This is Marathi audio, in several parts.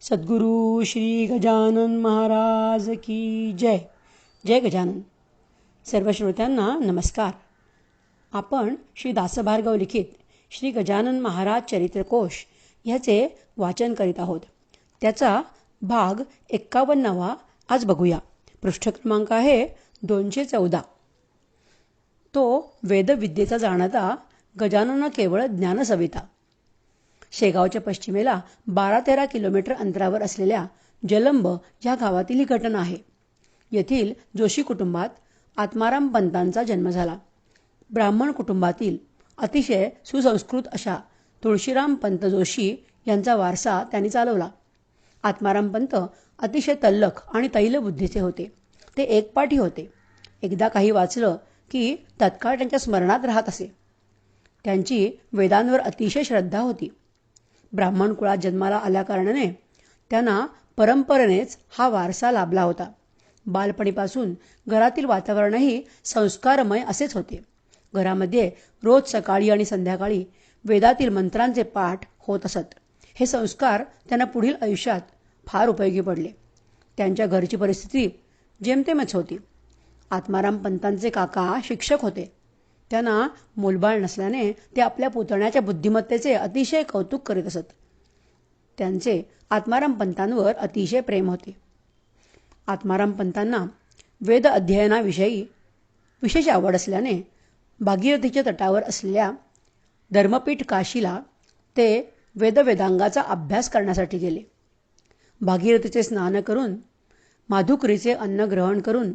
सद्गुरु श्री गजानन महाराज की जय. जय गजानन. सर्व श्रोत्यांना नमस्कार. आपण श्री दासभार्गव लिखित श्री गजानन महाराज चरित्रकोश ह्याचे वाचन करीत आहोत. त्याचा भाग 51वा आज बघूया. पृष्ठ क्रमांक आहे 214. तो वेदविद्येचा जाणता गजानन केवळ ज्ञानसविता. शेगावच्या पश्चिमेला 12-13 किलोमीटर अंतरावर असलेल्या जलंब या गावातील ही घटना आहे. येथील जोशी कुटुंबात आत्माराम पंतांचा जन्म झाला. ब्राह्मण कुटुंबातील अतिशय सुसंस्कृत अशा तुळशीराम पंत जोशी यांचा वारसा त्यांनी चालवला. आत्माराम पंत अतिशय तल्लख आणि तैलबुद्धीचे होते. ते एकपाठी होते. एकदा काही वाचलं की तत्काळ त्यांच्या स्मरणात राहत असे. त्यांची वेदांवर अतिशय श्रद्धा होती. ब्राह्मण कुळात जन्माला आल्याकारणाने त्यांना परंपरेनेच हा वारसा लाभला होता. बालपणीपासून घरातील वातावरणही संस्कारमय असेच होते. घरामध्ये रोज सकाळी आणि संध्याकाळी वेदातील मंत्रांचे पाठ होत असत. हे संस्कार त्यांना पुढील आयुष्यात फार उपयोगी पडले. त्यांच्या घरची परिस्थिती जेमतेमच होती. आत्माराम पंतांचे काका शिक्षक होते. त्यांना मूलबाळ नसल्याने ते आपल्या पुतण्याच्या बुद्धिमत्तेचे अतिशय कौतुक करीत असत. त्यांचे आत्माराम पंतांवर अतिशय प्रेम होते. आत्माराम पंतांना वेद अध्ययनाविषयी विशेष आवड असल्याने भागीरथीच्या तटावर असलेल्या धर्मपीठ काशीला ते वेदांगाचा अभ्यास करण्यासाठी गेले. भागीरथीचे स्नान करून माधुकरीचे अन्न ग्रहण करून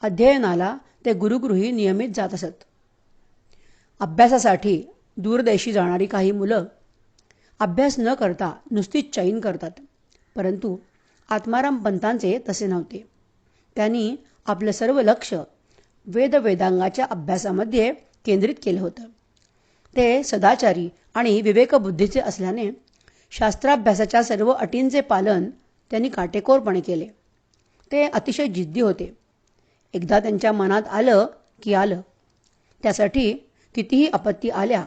अध्ययनाला ते गुरुगृही नियमित जात असत. अभ्यासासाठी दूरदेशी जाणारी काही मुलं अभ्यास न करता नुसतीच चैन करतात. परंतु आत्माराम पंतांचे तसे नव्हते. त्यांनी आपलं सर्व लक्ष वेदांगाच्या अभ्यासामध्ये केंद्रित केलं होतं. ते सदाचारी आणि विवेकबुद्धीचे असल्याने शास्त्राभ्यासाच्या सर्व अटींचे पालन त्यांनी काटेकोरपणे केले. ते अतिशय जिद्दी होते. एकदा त्यांच्या मनात आलं की आलं. त्यासाठी कितीही आपत्ती आल्या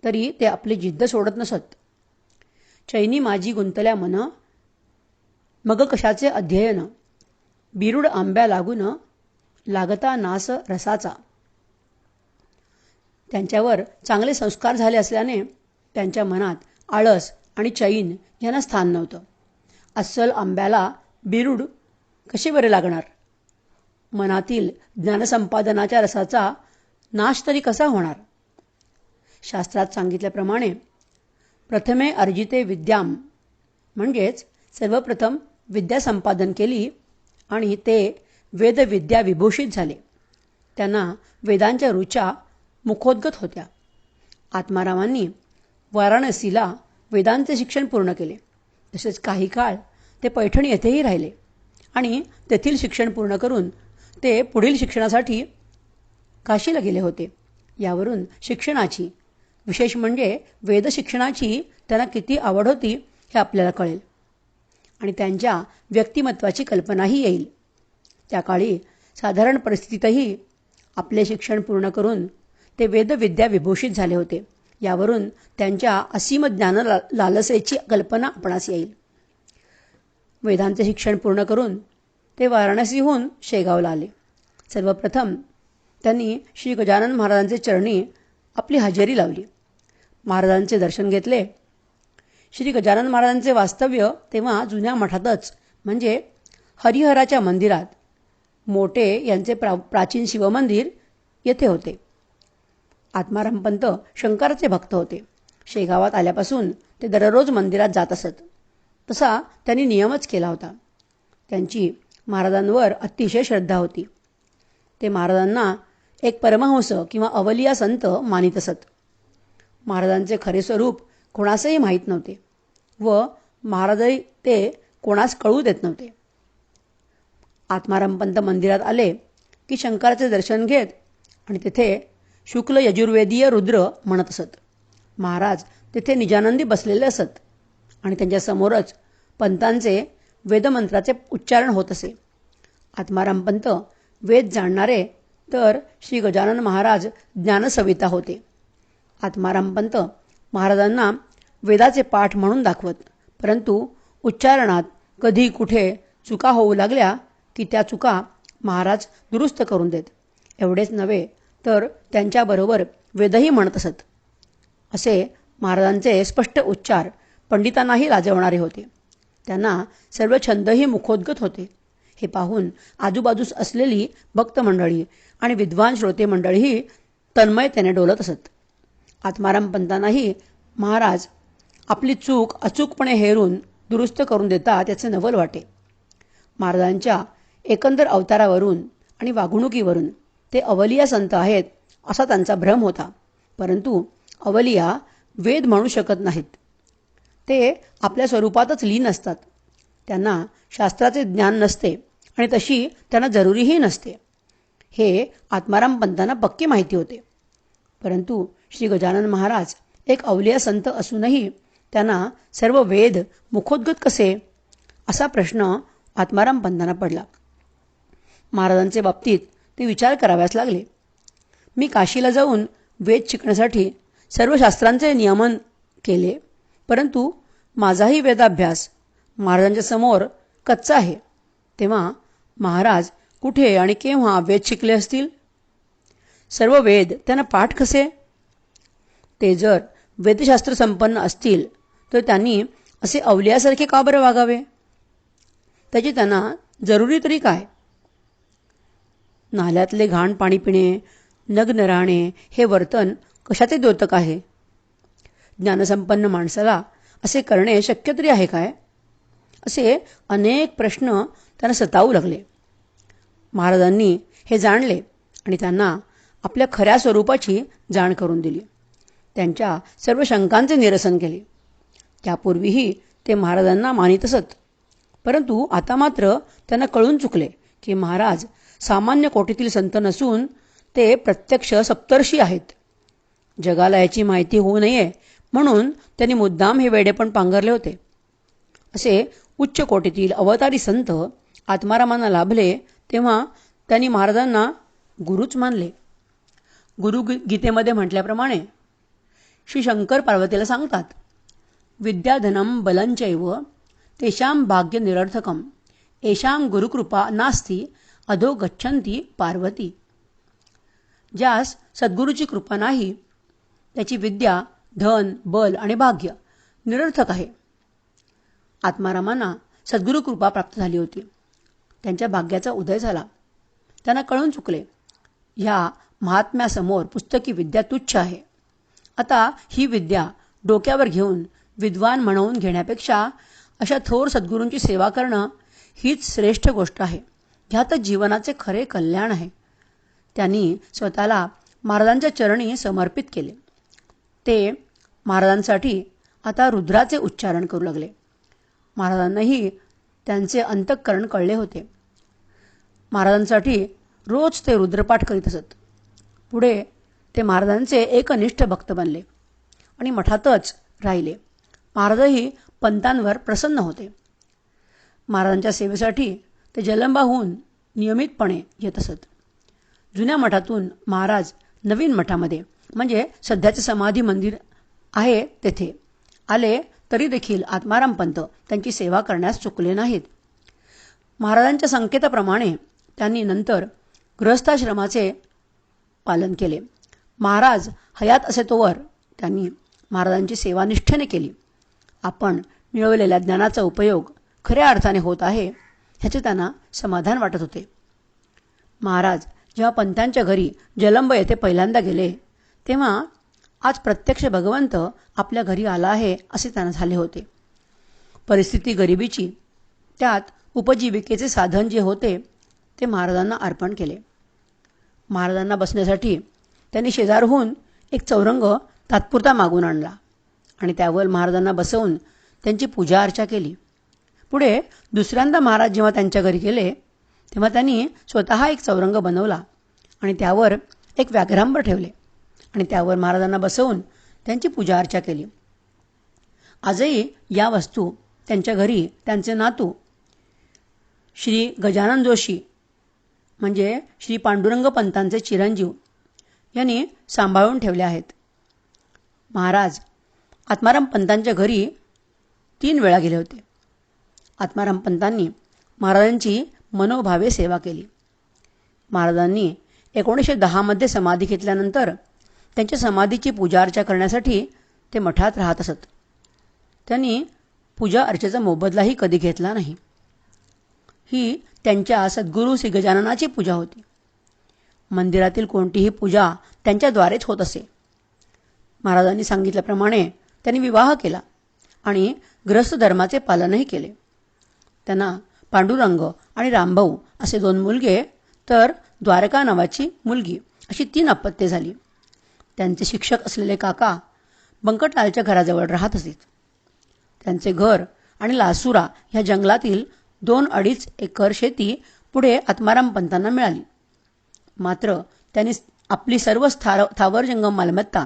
तरी ते आपली जिद्द सोडत नसत. चैनी माझी गुंतल्या मन, मग कशाचे अध्ययन, बिरुड आंब्या लागून लागता नास रसाचा. त्यांच्यावर चांगले संस्कार झाले असल्याने त्यांच्या मनात आळस आणि चैन यांना स्थान नव्हतं. अस्सल आंब्याला बिरुड कसे बरे लागणार? मनातील ज्ञानसंपादनाच्या रसाचा नाश तरी कसा होणार? शास्त्रात सांगितल्याप्रमाणे प्रथमे अर्जिते विद्याम म्हणजेच सर्वप्रथम विद्या संपादन केली आणि ते वेदविद्या विभूषित झाले. त्यांना वेदांच्या रुचा मुखोद्गत होत्या. आत्मारामांनी वाराणसीला वेदांचे शिक्षण पूर्ण केले. तसेच काही काळ ते पैठण येथेही राहिले आणि तेथील शिक्षण पूर्ण करून ते पुढील शिक्षणासाठी काशीला गेले होते. यावरून शिक्षणाची, विशेष म्हणजे वेद शिक्षणाची त्यांना किती आवड होती हे आपल्याला कळेल आणि त्यांच्या व्यक्तिमत्वाची कल्पनाही येईल. त्या काळी साधारण परिस्थितीतही आपले शिक्षण पूर्ण करून ते वेदविद्या विभूषित झाले होते. यावरून त्यांच्या असीम ज्ञान लालसेची कल्पना आपणास येईल. वेदांचे शिक्षण पूर्ण करून ते वाराणसीहून शेगावला आले. सर्वप्रथम त्यांनी श्री गजानन महाराजांचे चरणी आपली हजेरी लावली. महाराजांचे दर्शन घेतले. श्री गजानन महाराजांचे वास्तव्य तेव्हा जुन्या मठातच म्हणजे हरिहराच्या मंदिरात, मोटे यांचे प्राचीन शिवमंदिर येथे होते. आत्माराम पंत शंकराचे भक्त होते. शेगावात आल्यापासून ते दररोज मंदिरात जात असत. तसा त्यांनी नियमच केला होता. त्यांची महाराजांवर अतिशय श्रद्धा होती. ते महाराजांना एक परमहंस किंवा अवलिया संत मानित असत. महाराजांचे खरे स्वरूप कोणासही माहीत नव्हते व महाराजही ते कोणास कळू देत नव्हते. आत्माराम पंत मंदिरात आले की शंकराचे दर्शन घेत आणि तेथे शुक्ल यजुर्वेदीय रुद्र म्हणत असत. महाराज तेथे निजानंदी बसलेले असत आणि त्यांच्यासमोरच पंतांचे वेदमंत्राचे उच्चारण होत असे. आत्माराम पंत वेद जाणणारे तर श्री गजानन महाराज ज्ञानसविता होते. आत्माराम पंत महाराजांना वेदाचे पाठ म्हणून दाखवत, परंतु उच्चारणात कधी कुठे चुका होऊ लागल्या की त्या चुका महाराज दुरुस्त करून देत. एवढेच नव्हे तर त्यांच्याबरोबर वेदही म्हणत असत. असे महाराजांचे स्पष्ट उच्चार पंडितांनाही लाजवणारे होते. त्यांना सर्व छंदही मुखोद्गत होते. हे पाहून आजूबाजूस असलेली भक्त मंडळी आणि विद्वान श्रोते मंडळीही तन्मयतेने डोलत असत. आत्माराम पंतांनाही महाराज आपली चूक अचूकपणे हेरून दुरुस्त करून देता त्याचे नवल वाटे. महाराजांच्या एकंदर अवतारावरून आणि वागणुकीवरून ते अवलिया संत आहेत असा त्यांचा भ्रम होता. परंतु अवलिया वेद म्हणू शकत नाहीत. ते आपल्या स्वरूपातच लीन असतात. त्यांना शास्त्राचे ज्ञान नसते आणि तशी त्यांना जरुरीही नसते. हे आत्माराम पंतांना पक्की माहिती होते. परंतु श्री गजानन महाराज एक अवलिया संत असूनही त्यांना सर्व वेद मुखोद्गत कसे, असा प्रश्न आत्माराम पंतांना पडला. महाराजांच्या बाबतीत ते विचार कराव्यास लागले. मी काशीला जाऊन वेद शिकण्यासाठी सर्व शास्त्रांचे नियमन केले, परंतु माझाही वेदाभ्यास महाराजांच्या समोर कच्चा आहे. तेव्हा महाराज कुठे आणि केव्हा वेद शिकले असतील? सर्व वेद त्यांना पाठ कसे? ते जर वेदशास्त्र संपन्न असतील तर त्यांनी असे अवलियासारखे का बरं वागावे? त्याची त्यांना जरुरी तरी काय? नाल्यातले घाण पाणी पिणे, नग्न राहणे हे वर्तन कशाचे द्योतक आहे? ज्ञानसंपन्न माणसाला असे करणे शक्य तरी आहे काय? असे अनेक प्रश्न त्यांना सतावू लागले. महाराजांनी हे जाणले आणि त्यांना आपल्या खऱ्या स्वरूपाची जाण करून दिली. त्यांच्या सर्व शंकांचे निरसन केले. त्यापूर्वीही ते महाराजांना मानित असत, परंतु आता मात्र त्यांना कळून चुकले की महाराज सामान्य कोटीतील संत नसून ते प्रत्यक्ष सप्तर्षी आहेत. जगाला याची माहिती होऊ नये म्हणून त्यांनी मुद्दाम हे वेडेपण पांघरले होते. असे उच्च कोटीतील अवतारी संत आत्मारामांना लाभले तेव्हा त्यांनी महाराजांना गुरुच मानले. गुरु गीतेमध्ये म्हटल्याप्रमाणे श्री शंकर पार्वतीला सांगतात, विद्याधनम बलंचैव तेषां भाग्य निरर्थकम येषां गुरुकृपा नास्ती अधो गच्छन्ती पार्वती. ज्यास सद्गुरूची कृपा नाही त्याची विद्या, धन, बल आणि भाग्य निरर्थक आहे. आत्मारामांना सद्गुरू कृपा प्राप्त झाली होती. त्यांच्या भाग्याचा उदय झाला. त्यांना कळून चुकले, ह्या महात्म्यासमोर पुस्तकी विद्या तुच्छ आहे. आता ही विद्या डोक्यावर घेऊन विद्वान म्हणवून घेण्यापेक्षा अशा थोर सद्गुरूंची सेवा करणं हीच श्रेष्ठ गोष्ट आहे. ह्यातच जीवनाचे खरे कल्याण आहे. त्यांनी स्वतःला महाराजांच्या चरणी समर्पित केले. ते महाराजांसाठी आता रुद्राचे उच्चारण करू लागले. महाराजांनाही त्यांचे अंतःकरण कळले होते. महाराजांसाठी रोज ते रुद्रपाठ करीत असत. पुढे ते महाराजांचे एकनिष्ठ भक्त बनले आणि मठातच राहिले. महाराजही पंतांवर प्रसन्न होते. महाराजांच्या सेवेसाठी ते जलंबाहून नियमितपणे येत असत. जुन्या मठातून महाराज नवीन मठामध्ये म्हणजे सध्याचे समाधी मंदिर आहे तेथे आले तरी देखील आत्माराम पंत त्यांची सेवा करण्यास चुकले नाहीत. महाराजांच्या संकेताप्रमाणे त्यांनी नंतर गृहस्थाश्रमाचे पालन केले. महाराज हयात असे तोवर त्यांनी महाराजांची सेवा निष्ठेने केली. आपण मिळवलेल्या ज्ञानाचा उपयोग खऱ्या अर्थाने होत आहे ह्याचे त्यांना समाधान वाटत होते. महाराज जेव्हा पंतांच्या घरी जलंब येथे पहिल्यांदा गेले तेव्हा आज प्रत्यक्ष भगवंत आपल्या घरी आला आहे असे त्यांना झाले होते. परिस्थिती गरिबीची, त्यात उपजीविकेचे साधन जे होते ते महाराजांना अर्पण केले. महाराजांना बसण्यासाठी त्यांनी शेजारहून एक चौरंग तात्पुरता मागून आणला आणि त्यावर महाराजांना बसवून त्यांची पूजा अर्चा केली. पुढे दुसऱ्यांदा महाराज जेव्हा त्यांच्या घरी गेले तेव्हा त्यांनी स्वतः एक चौरंग बनवला आणि त्यावर एक व्याघ्रांबर ठेवले आणि त्यावर महाराजांना बसवून त्यांची पूजा अर्चा केली. आजही या वस्तू त्यांच्या घरी त्यांचे नातू श्री गजानन जोशी म्हणजे श्री पांडुरंग पंतांचे चिरंजीव यांनी सांभाळून ठेवले आहेत. महाराज आत्माराम पंतांच्या घरी 3 वेळा गेले होते. आत्माराम पंतांनी महाराजांची मनोभावे सेवा केली. महाराजांनी 1910 समाधी घेतल्यानंतर त्यांच्या समाधीची पूजा अर्चा करण्यासाठी ते मठात राहत असत. त्यांनी पूजा अर्चेचा मोबदलाही कधी घेतला नाही. ही त्यांच्या सद्गुरू श्री गजाननाची पूजा होती. मंदिरातील कोणतीही पूजा त्यांच्याद्वारेच होत असे. महाराजांनी सांगितल्याप्रमाणे त्यांनी विवाह केला आणि गृहस्थ धर्माचे पालनही केले. त्यांना पांडुरंग आणि रामभाऊ असे 2 मुलगे तर द्वारका नावाची मुलगी अशी 3 अपत्ये झाली. त्यांचे शिक्षक असलेले काका बंकटलालच्या घराजवळ राहत असत. त्यांचे घर आणि लासुरा ह्या जंगलातील 2-2.5 एकर शेती पुढे आत्माराम पंतांना मिळाली. मात्र त्यांनी आपली सर्व स्थावर जंगम मालमत्ता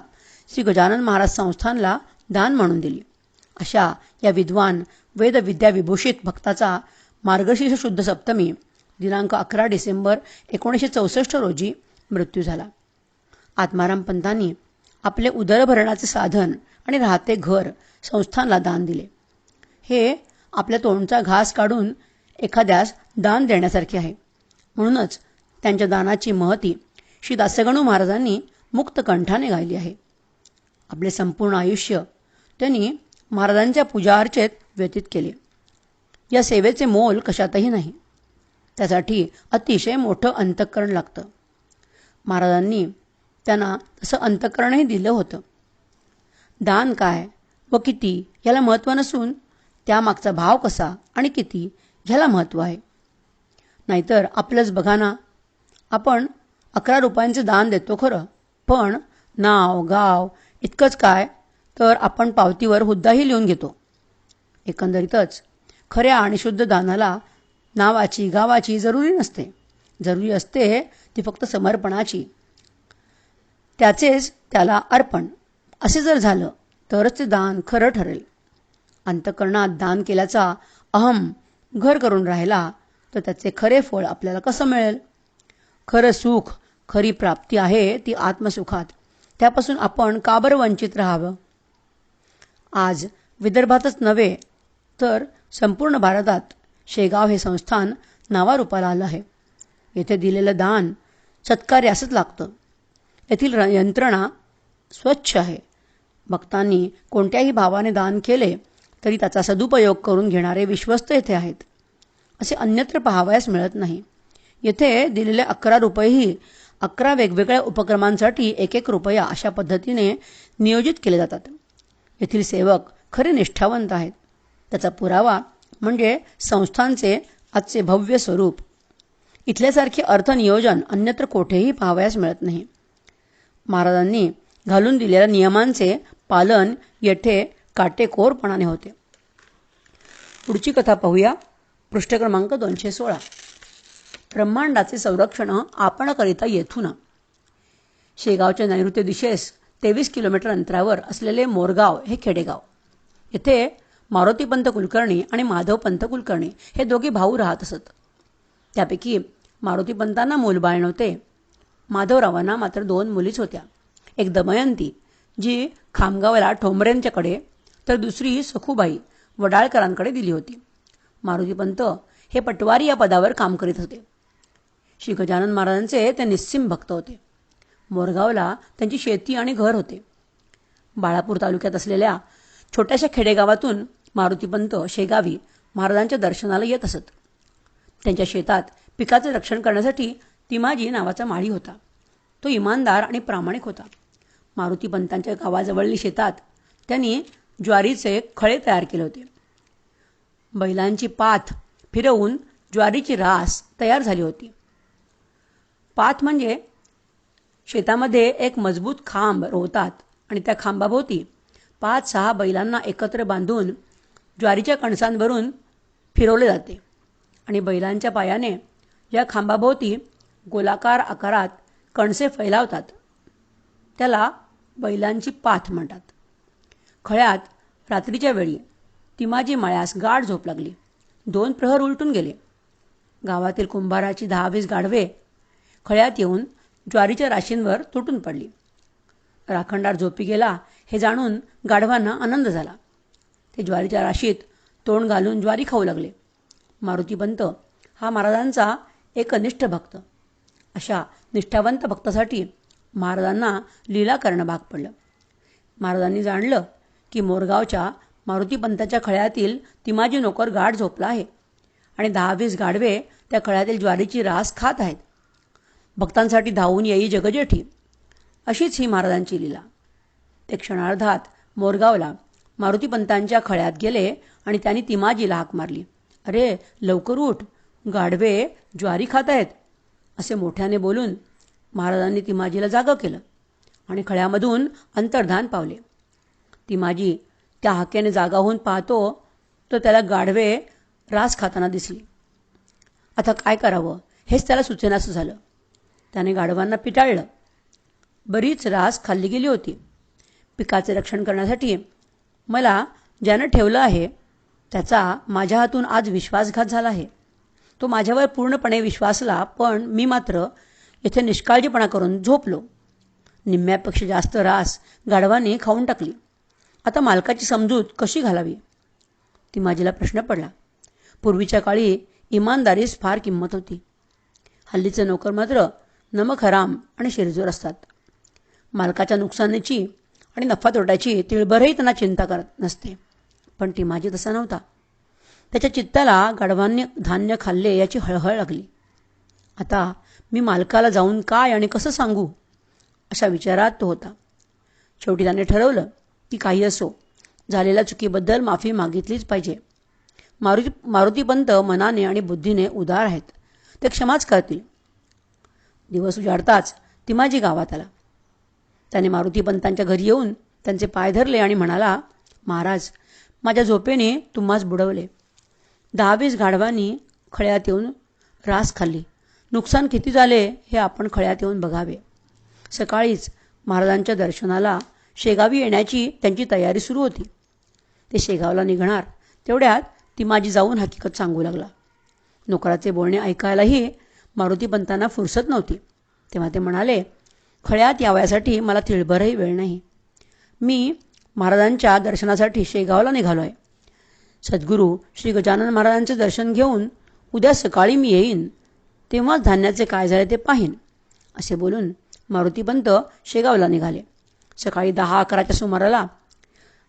श्री गजानन महाराज संस्थानला दान म्हणून दिली. अशा या विद्वान वेदविद्या विभूषित भक्ताचा मार्गशीर्ष शुद्ध सप्तमी दिनांक 11 डिसेंबर 1964 रोजी मृत्यू झाला. आत्माराम पंतांनी आपले उदरभरणाचे साधन आणि राहते घर संस्थानला दान दिले. हे आपल्या तोंडचा घास काढून एखाद्यास दान देण्यासारखे आहे. म्हणूनच त्यांच्या दानाची महती श्री दासगणू महाराजांनी मुक्त कंठाने गायली आहे. आपले संपूर्ण आयुष्य त्यांनी महाराजांच्या पूजा अर्चेत व्यतीत केले. या सेवेचे मोल कशातही नाही. त्यासाठी अतिशय मोठं अंतःकरण लागतं. महाराजांनी त्यांना तसं अंतःकरणही दिलं होतं. दान काय व किती ह्याला महत्त्व नसून त्यामागचा भाव कसा आणि किती ह्याला महत्त्व आहे. नाहीतर आपलंच बघा ना, आपण 11 रुपयांचे दान देतो खरं, पण नाव गाव इतकंच काय तर आपण पावतीवर हुद्दाही लिहून घेतो. एकंदरीतच खऱ्या आणि शुद्ध दानाला नावाची गावाची जरुरी नसते. जरुरी असते ती फक्त समर्पणाची, त्याचेच त्याला अर्पण. असे जर झालं तरच ते दान खरं ठरेल. अंतःकरणात दान केल्याचा अहम घर करून राहिला तर त्याचे खरे फळ आपल्याला कसं मिळेल. खरं सुख खरी प्राप्ती आहे ती आत्मसुखात. त्यापासून आपण का बरं वंचित राहावं. आज विदर्भातच नव्हे तर संपूर्ण भारतात शेगाव हे संस्थान नावारूपाला आलं आहे. येथे दिलेलं दान सत्कार्यासच लागतं. येथील यंत्रणा स्वच्छ आहे. भक्तांनी कोणत्याही भावाने दान केले तरी त्याचा सदुपयोग करून घेणारे विश्वस्त येथे आहेत. असे अन्यत्र पाहावयास मिळत नाही. येथे दिलेले 11 रुपयेही 11 वेगवेगळ्या उपक्रमांसाठी 1-1 रुपया अशा पद्धतीने नियोजित केले जातात. येथील सेवक खरे निष्ठावंत आहेत. त्याचा पुरावा म्हणजे संस्थांचे आजचे भव्य स्वरूप. इथल्यासारखे अर्थनियोजन अन्यत्र कोठेही पाहावयास मिळत नाही. महाराजांनी घालून दिलेल्या नियमांचे पालन येथे काटेकोरपणाने होते. पुढची कथा पाहूया. पृष्ठ क्रमांक 216. ब्रह्मांडाचे संरक्षण आपण करिता येथून. शेगावच्या नैऋत्य दिशेस 23 किलोमीटर अंतरावर असलेले मोरगाव हे खेडेगाव. येथे मारुतीपंत कुलकर्णी आणि माधवपंत कुलकर्णी हे दोघे भाऊ राहत असत. त्यापैकी मारुतीपंतांना मूलबाळ नव्हते. माधवरावांना मात्र 2 मुलीच होत्या. एक दमयंती जी खामगावला ठोंबरेंच्याकडे तर दुसरी सखूबाई वडाळकरांकडे दिली होती. मारुतीपंत हे पटवारी या पदावर काम करीत होते. श्री गजानन महाराजांचे ते निस्सीम भक्त होते. मोरगावला त्यांची शेती आणि घर होते. बाळापूर तालुक्यात असलेल्या छोट्याशा खेडेगावातून मारुतीपंत शेगावी महाराजांच्या दर्शनाला येत असत. त्यांच्या शेतात पिकाचे रक्षण करण्यासाठी तिमाजी नावाचा माळी होता. तो इमानदार आणि प्रामाणिक होता. मारुतीपंतांच्या गावाजवळील शेतात त्यांनी ज्वारीचे खळे तयार केले होते. बैलांची पाथ फिरवून ज्वारीची रास तयार झाली होती. पाथ म्हणजे शेतामध्ये एक मजबूत खांब रोवतात आणि त्या खांबाभोवती 5-6 बैलांना एकत्र बांधून ज्वारीच्या कणसांवरून फिरवले जाते आणि बैलांच्या पायाने या खांबाभोवती गोलाकार आकारात कणसे फैलावतात. त्याला बैलांची पाथ म्हणतात. खळ्यात रात्रीच्या वेळी तिमाजी माळ्यास गाढ झोप लागली. 2 प्रहर उलटून गेले. गावातील कुंभाराची 10-20 गाढवे खळ्यात येऊन ज्वारीच्या राशींवर तुटून पडली. राखणदार झोपी गेला हे जाणून गाढवांना आनंद झाला. ते ज्वारीच्या राशीत तोंड घालून ज्वारी खाऊ लागले. मारुतीपंत हा महाराजांचा एक निष्ठ भक्त. अशा निष्ठावंत भक्तासाठी महाराजांना लीला करणं भाग पडलं. महाराजांनी जाणलं की मोरगावच्या मारुतीपंताच्या खळ्यातील तिमाजी नोकर गाढ झोपला आहे आणि 10-20 गाढवे त्या खळ्यातील ज्वारीची रास खात आहेत. भक्तांसाठी धावून येई जगजेठी, अशीच ही महाराजांची लीला. ते क्षणार्धात मोरगावला मारुतीपंतांच्या खळ्यात गेले आणि त्यांनी तिमाजीला हाक मारली. अरे लवकर उठ, गाढवे ज्वारी खात आहेत, असे मोठ्याने बोलून महाराजांनी तिमाजीला जागं केलं आणि खळ्यामधून अंतर्धान पावले. तिमाजी त्या हाकेने जागा होऊन पाहतो तर त्याला गाढवे रास खाताना दिसली. आता काय करावं हेच त्याला सुचेनासं झालं. त्याने गाढवांना पिटाळलं. बरीच रास खाल्ली गेली होती. पिकाचे रक्षण करण्यासाठी मला ज्यानं ठेवलं आहे त्याचा माझ्या हातून आज विश्वासघात झाला आहे. तो माझ्यावर पूर्णपणे विश्वासला, पण मी मात्र येथे निष्काळजीपणा करून झोपलो. निम्म्यापेक्षा जास्त रास गाढवांनी खाऊन टाकली. आता मालकाची समजूत कशी घालावी? तिमाजीला प्रश्न पडला. पूर्वीच्या काळी इमानदारीस फार किंमत होती. हल्लीचे नोकर मात्र नमक हराम आणि शिरजोर असतात. मालकाच्या नुकसानीची आणि नफा तोट्याची तिळभरही त्यांना चिंता करत नसते. पण तिमाजी तसा नव्हता. त्याच्या चित्ताला गाढवांनी धान्य खाल्ले याची हळहळ लागली. आता मी मालकाला जाऊन काय आणि कसं सांगू, अशा विचारात तो होता. शेवटी त्याने ठरवलं की काही असो, झालेल्या चुकीबद्दल माफी मागितलीच पाहिजे. मारुतीपंत मनाने आणि बुद्धीने उदार आहेत, ते क्षमाच करतील. दिवस उजाडताच तिमाजी गावात आला. त्याने मारुतीपंतांच्या घरी येऊन त्यांचे पाय धरले आणि म्हणाला, महाराज, माझ्या झोपेने तुम्हास बुडवले. 10-20 गाढवांनी खळ्यात येऊन रास खाल्ली. नुकसान किती झाले हे आपण खळ्यात येऊन बघावे. सकाळीच महाराजांच्या दर्शनाला शेगावी येण्याची त्यांची तयारी सुरू होती. ते शेगावला निघणार तेवढ्यात तिमाजी जाऊन हकीकत सांगू लागला. नोकराचे बोलणे ऐकायलाही मारुतीपंतांना फुरसत नव्हती. तेव्हा ते म्हणाले, खळ्यात यावयासाठी मला तिळभरही वेळ नाही. मी महाराजांच्या दर्शनासाठी शेगावला निघालो आहे. सद्गुरू श्री गजानन महाराजांचे दर्शन घेऊन उद्या सकाळी मी येईन, तेव्हाच धान्याचे काय झाले ते पाहीन, असे बोलून मारुतीपंत शेगावला निघाले. सकाळी 10-11च्या सुमाराला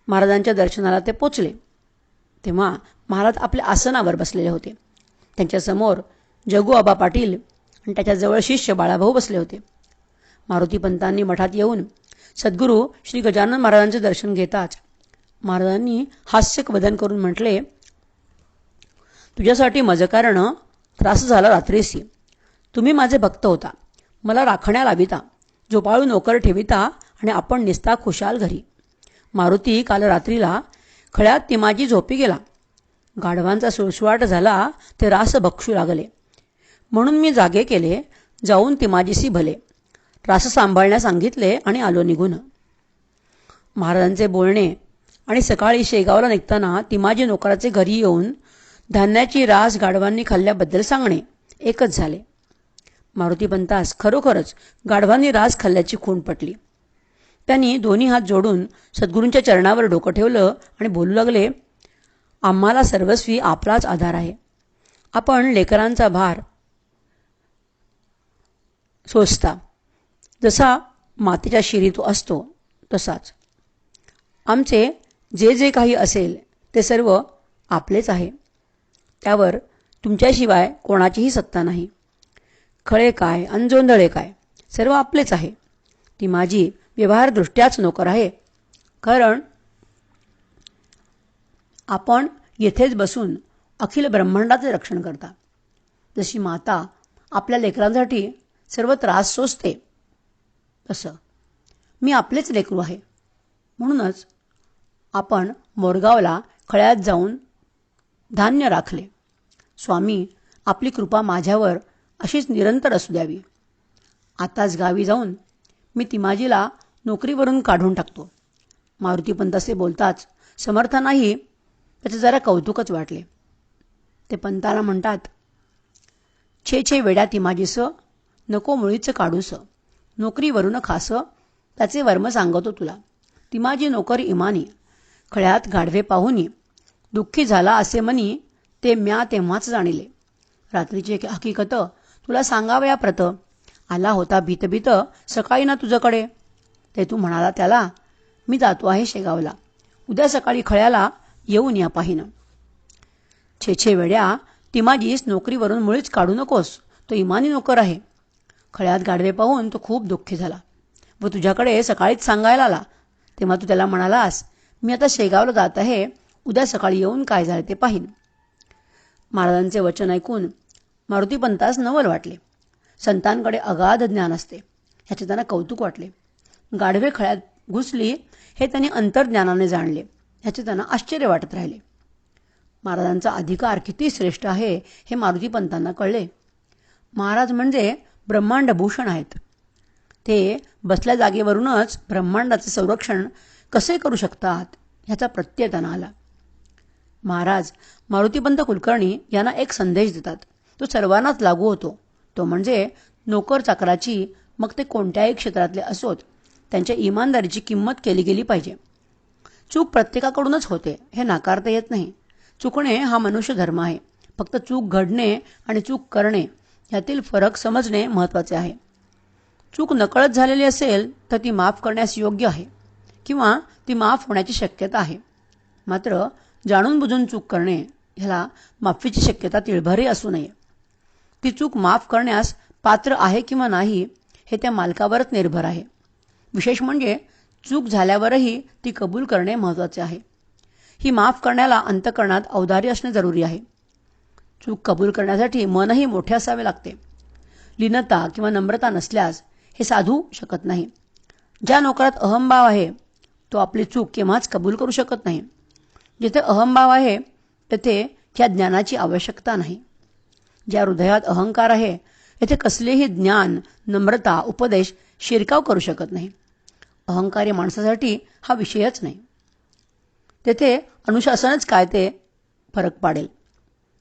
महाराजांच्या दर्शनाला ते पोचले. तेव्हा महाराज आपल्या आसनावर बसलेले होते. त्यांच्यासमोर जगू आबा पाटील आणि त्याच्याजवळ शिष्य बाळाभाऊ बसले होते. मारुतीपंतांनी मठात येऊन सद्गुरू श्री गजानन महाराजांचे दर्शन घेताच महाराजांनी हास्यक वदन करून म्हटले, तुझ्यासाठी माझं कारण त्रास झाला रात्रीसी. तुम्ही माझे भक्त होता, मला राखण्या लाविता, झोपाळू नोकर ठेविता आणि आपण निस्ता खुशाल घरी. मारुती काल रात्रीला खळ्यात तिमाजी झोपी गेला. गाढवांचा सुळसुळाट झाला, ते रास भक्षू लागले. म्हणून मी जागे केले, जाऊन तिमाजीशी भले, रास सांभाळण्यास सांगितले आणि आलो निघून. महाराजांचे बोलणे आणि सकाळी शेगावला निघताना तिमाजी नोकराचे घरी येऊन धान्याची रास गाढवांनी खाल्ल्याबद्दल सांगणे एकच झाले. मारुतीपंतास खरोखरच गाढवांनी रास खाल्ल्याची खूण पटली. त्यांनी दोन्ही हात जोडून सद्गुरूंच्या चरणावर डोकं ठेवलं आणि बोलू लागले, आम्हाला सर्वस्वी आपलाच आधार आहे. आपण लेकरांचा भार सोसता जसा मातीच्या शिरीत असतो तसाच. आमचे जे जे काही असेल ते सर्व आपलेच आहे. त्यावर तुमच्याशिवाय कोणाचीही सत्ता नाही. खळे काय अन जोंधळे काय सर्व आपलेच आहे. ती माझी व्यवहारदृष्ट्याच नोकर आहे, कारण आपण येथेच बसून अखिल ब्रह्मांडाचे रक्षण करता. जशी माता आपल्या लेकरांसाठी सर्व त्रास सोसते, तसं मी आपलेच लेकरू आहे. म्हणूनच आपण मोरगावला खळ्यात जाऊन धान्य राखले. स्वामी, आपली कृपा माझ्यावर अशीच निरंतर असू द्यावी. आताच गावी जाऊन मी तिमाजीला नोकरीवरून काढून टाकतो. मारुतीपंत असे बोलताच समर्थांनाही त्याचे जरा कौतुकच वाटले. ते पंताला म्हणतात, छे छे वेड्या तिमाजीस, नको मुळीच काढूस, नोकरीवरून खास, त्याचे वर्म सांगतो तुला. तिमाजी नोकर इमानी, खळ्यात गाढवे पाहुनी, दुःखी झाला असे मनी, ते म्या तेव्हाच जाणिले. रात्रीची हकीकत तुला सांगावया प्रत. आला होता भीत भीत सकाळी ना तुझ्याकडे. ते तू म्हणाला त्याला, मी जातो आहे शेगावला, उद्या सकाळी खळ्याला येऊन या पाहिनं. छे वेड्या, ती माझीस नोकरीवरून मुळीच काढू नकोस, तो इमानी नोकर आहे. खळ्यात गाढवे पाहून तो खूप दुःखी झाला व तुझ्याकडे सकाळीच सांगायला आला. तेव्हा तू त्याला म्हणालास, मी आता शेगावला जात आहे, उद्या सकाळी येऊन काय झाले ते पाहीन. महाराजांचे वचन ऐकून मारुतीपंतास नवल वाटले. संतांकडे अगाध ज्ञान असते ह्याचे त्यांना कौतुक वाटले. गाढवे खळ्यात घुसली हे त्यांनी अंतर्ज्ञानाने जाणले ह्याचे त्यांना आश्चर्य वाटत राहिले. महाराजांचा अधिकार किती श्रेष्ठ आहे हे मारुतीपंतांना कळले. महाराज म्हणजे ब्रह्मांडभूषण आहेत. ते बसल्या जागेवरूनच ब्रह्मांडाचे संरक्षण कसे करू शकतात ह्याचा प्रत्यय त्यांना आला. महाराज मारुतीपंत कुलकर्णी यांना एक संदेश देतात. तो सर्वांनाच लागू होतो. तो म्हणजे नोकर चाकराची, मग ते कोणत्याही क्षेत्रातले असोत, त्यांच्या इमानदारीची किंमत केली गेली पाहिजे. चूक प्रत्येकाकडूनच होते हे नाकारता येत नाही. चुकणे हा मनुष्य धर्म आहे. फक्त चूक घडणे आणि चूक करणे यातील फरक समजणे महत्त्वाचे आहे. चूक नकळत झालेली असेल तर ती माफ करण्यास योग्य आहे किंवा ती माफ होण्याची शक्यता आहे. मात्र जाणून बुजून चूक करणे ह्याला माफीची शक्यता तिळभरही असू नये. ती चूक माफ करण्यास पात्र आहे किंवा नाही हे त्या मालकावरच निर्भर आहे. विशेष म्हणजे चूक झाल्यावरही ती कबूल करणे महत्त्वाचे आहे. ही माफ करण्याला अंतःकरणात औदार्य असणे जरुरी आहे. चूक कबूल करण्यासाठी मनही मोठे असावे लागते. लीनता किंवा नम्रता नसल्यास हे साधू शकत नाही. ज्या नोकरात अहंभाव आहे तो आपली चूक केव्हाच कबूल करू शकत नाही. जिथे अहंभाव आहे तेथे ह्या ज्ञानाची आवश्यकता नाही. ज्या हृदयात अहंकार आहे येथे कसलेही ज्ञान, नम्रता, उपदेश शिरकाव करू शकत नाही. अहंकारी माणसासाठी हा विषयच नाही. तेथे अनुशासनच काय ते फरक पाडेल.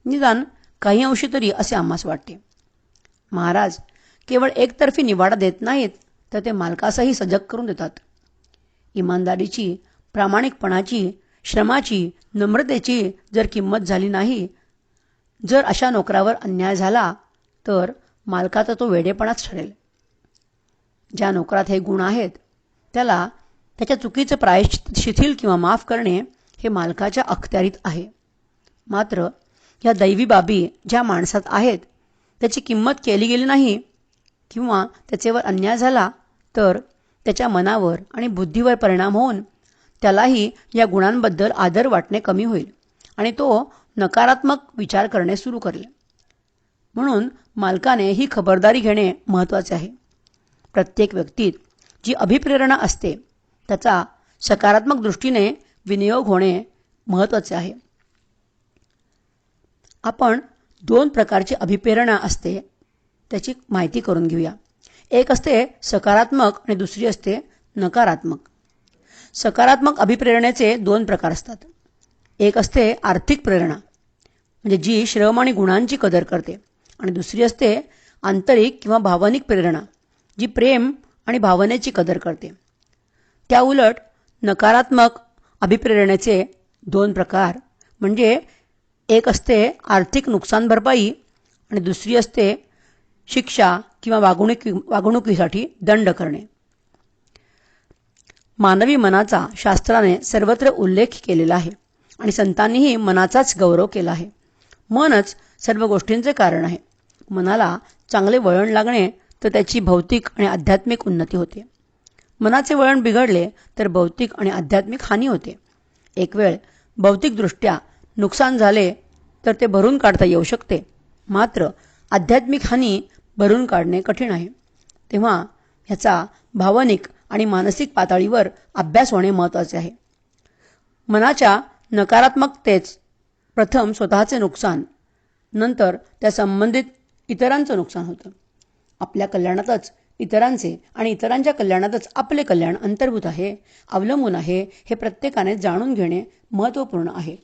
निदान काही अंशी तरी असे आम्हास वाटते. महाराज केवळ एकतर्फी निवाडा देत नाहीत तर ते मालकासही सजग करून देतात. इमानदारीची, प्रामाणिकपणाची, श्रमाची, नम्रतेची जर किंमत झाली नाही, जर अशा नोकरावर अन्याय झाला तर मालकाचा तो वेडेपणाच ठरेल. ज्या नोकरात हे गुण आहेत त्याला त्याच्या चुकीचं प्रायश्चित शिथिल किंवा माफ करणे हे मालकाच्या अखत्यारीत आहे. मात्र या दैवी बाबी ज्या माणसात आहेत त्याची किंमत केली गेली नाही किंवा त्याचेवर अन्याय झाला तर त्याच्या मनावर आणि बुद्धीवर परिणाम होऊन त्यालाही या गुणांबद्दल आदर वाटणे कमी होईल आणि तो नकारात्मक विचार करणे सुरू करेल. म्हणून मालकाने ही खबरदारी घेणे महत्त्वाचे आहे. प्रत्येक व्यक्तीत जी अभिप्रेरणा असते त्याचा सकारात्मक दृष्टीने विनियोग होणे महत्त्वाचे आहे. आपण 2 प्रकारची अभिप्रेरणा असते त्याची माहिती करून घेऊया. एक असते सकारात्मक आणि दुसरी असते नकारात्मक. सकारात्मक अभिप्रेरणेचे 2 प्रकार असतात. एक असते आर्थिक प्रेरणा म्हणजे जी श्रम आणि गुणांची कदर करते आणि दुसरी असते आंतरिक किंवा भावनिक प्रेरणा जी प्रेम आणि भावनेची कदर करते. त्या उलट नकारात्मक अभिप्रेरणेचे 2 प्रकार म्हणजे एक असते आर्थिक नुकसान भरपाई आणि दुसरी असते शिक्षा किंवा वागणुकीसाठी दंड करणे. मानवी मनाचा शास्त्राने सर्वत्र उल्लेख केलेला आहे आणि संतांनीही मनाचाच गौरव केला आहे. मनच सर्व गोष्टींचे कारण आहे. मनाला चांगले वळण लागणे तर त्याची भौतिक आणि आध्यात्मिक उन्नती होते. मनाचे वळण बिघडले तर भौतिक आणि आध्यात्मिक हानी होते. एक वेळ भौतिकदृष्ट्या नुकसान झाले तर ते भरून काढता येऊ शकते, मात्र आध्यात्मिक हानी भरून काढणे कठीण आहे. तेव्हा ह्याचा भावनिक आणि मानसिक पातळीवर अभ्यास होणे महत्त्वाचे आहे. मनाच्या नकारात्मकतेच प्रथम स्वतःचे नुकसान, नंतर त्या संबंधित इतरांचं नुकसान होतं. आपल्या कल्याणातच इतरांचे आणि इतरांच्या कल्याणातच आपले कल्याण अंतर्भूत आहे, अवलंबून आहे हे प्रत्येकाने जाणून घेणे महत्त्वपूर्ण आहे.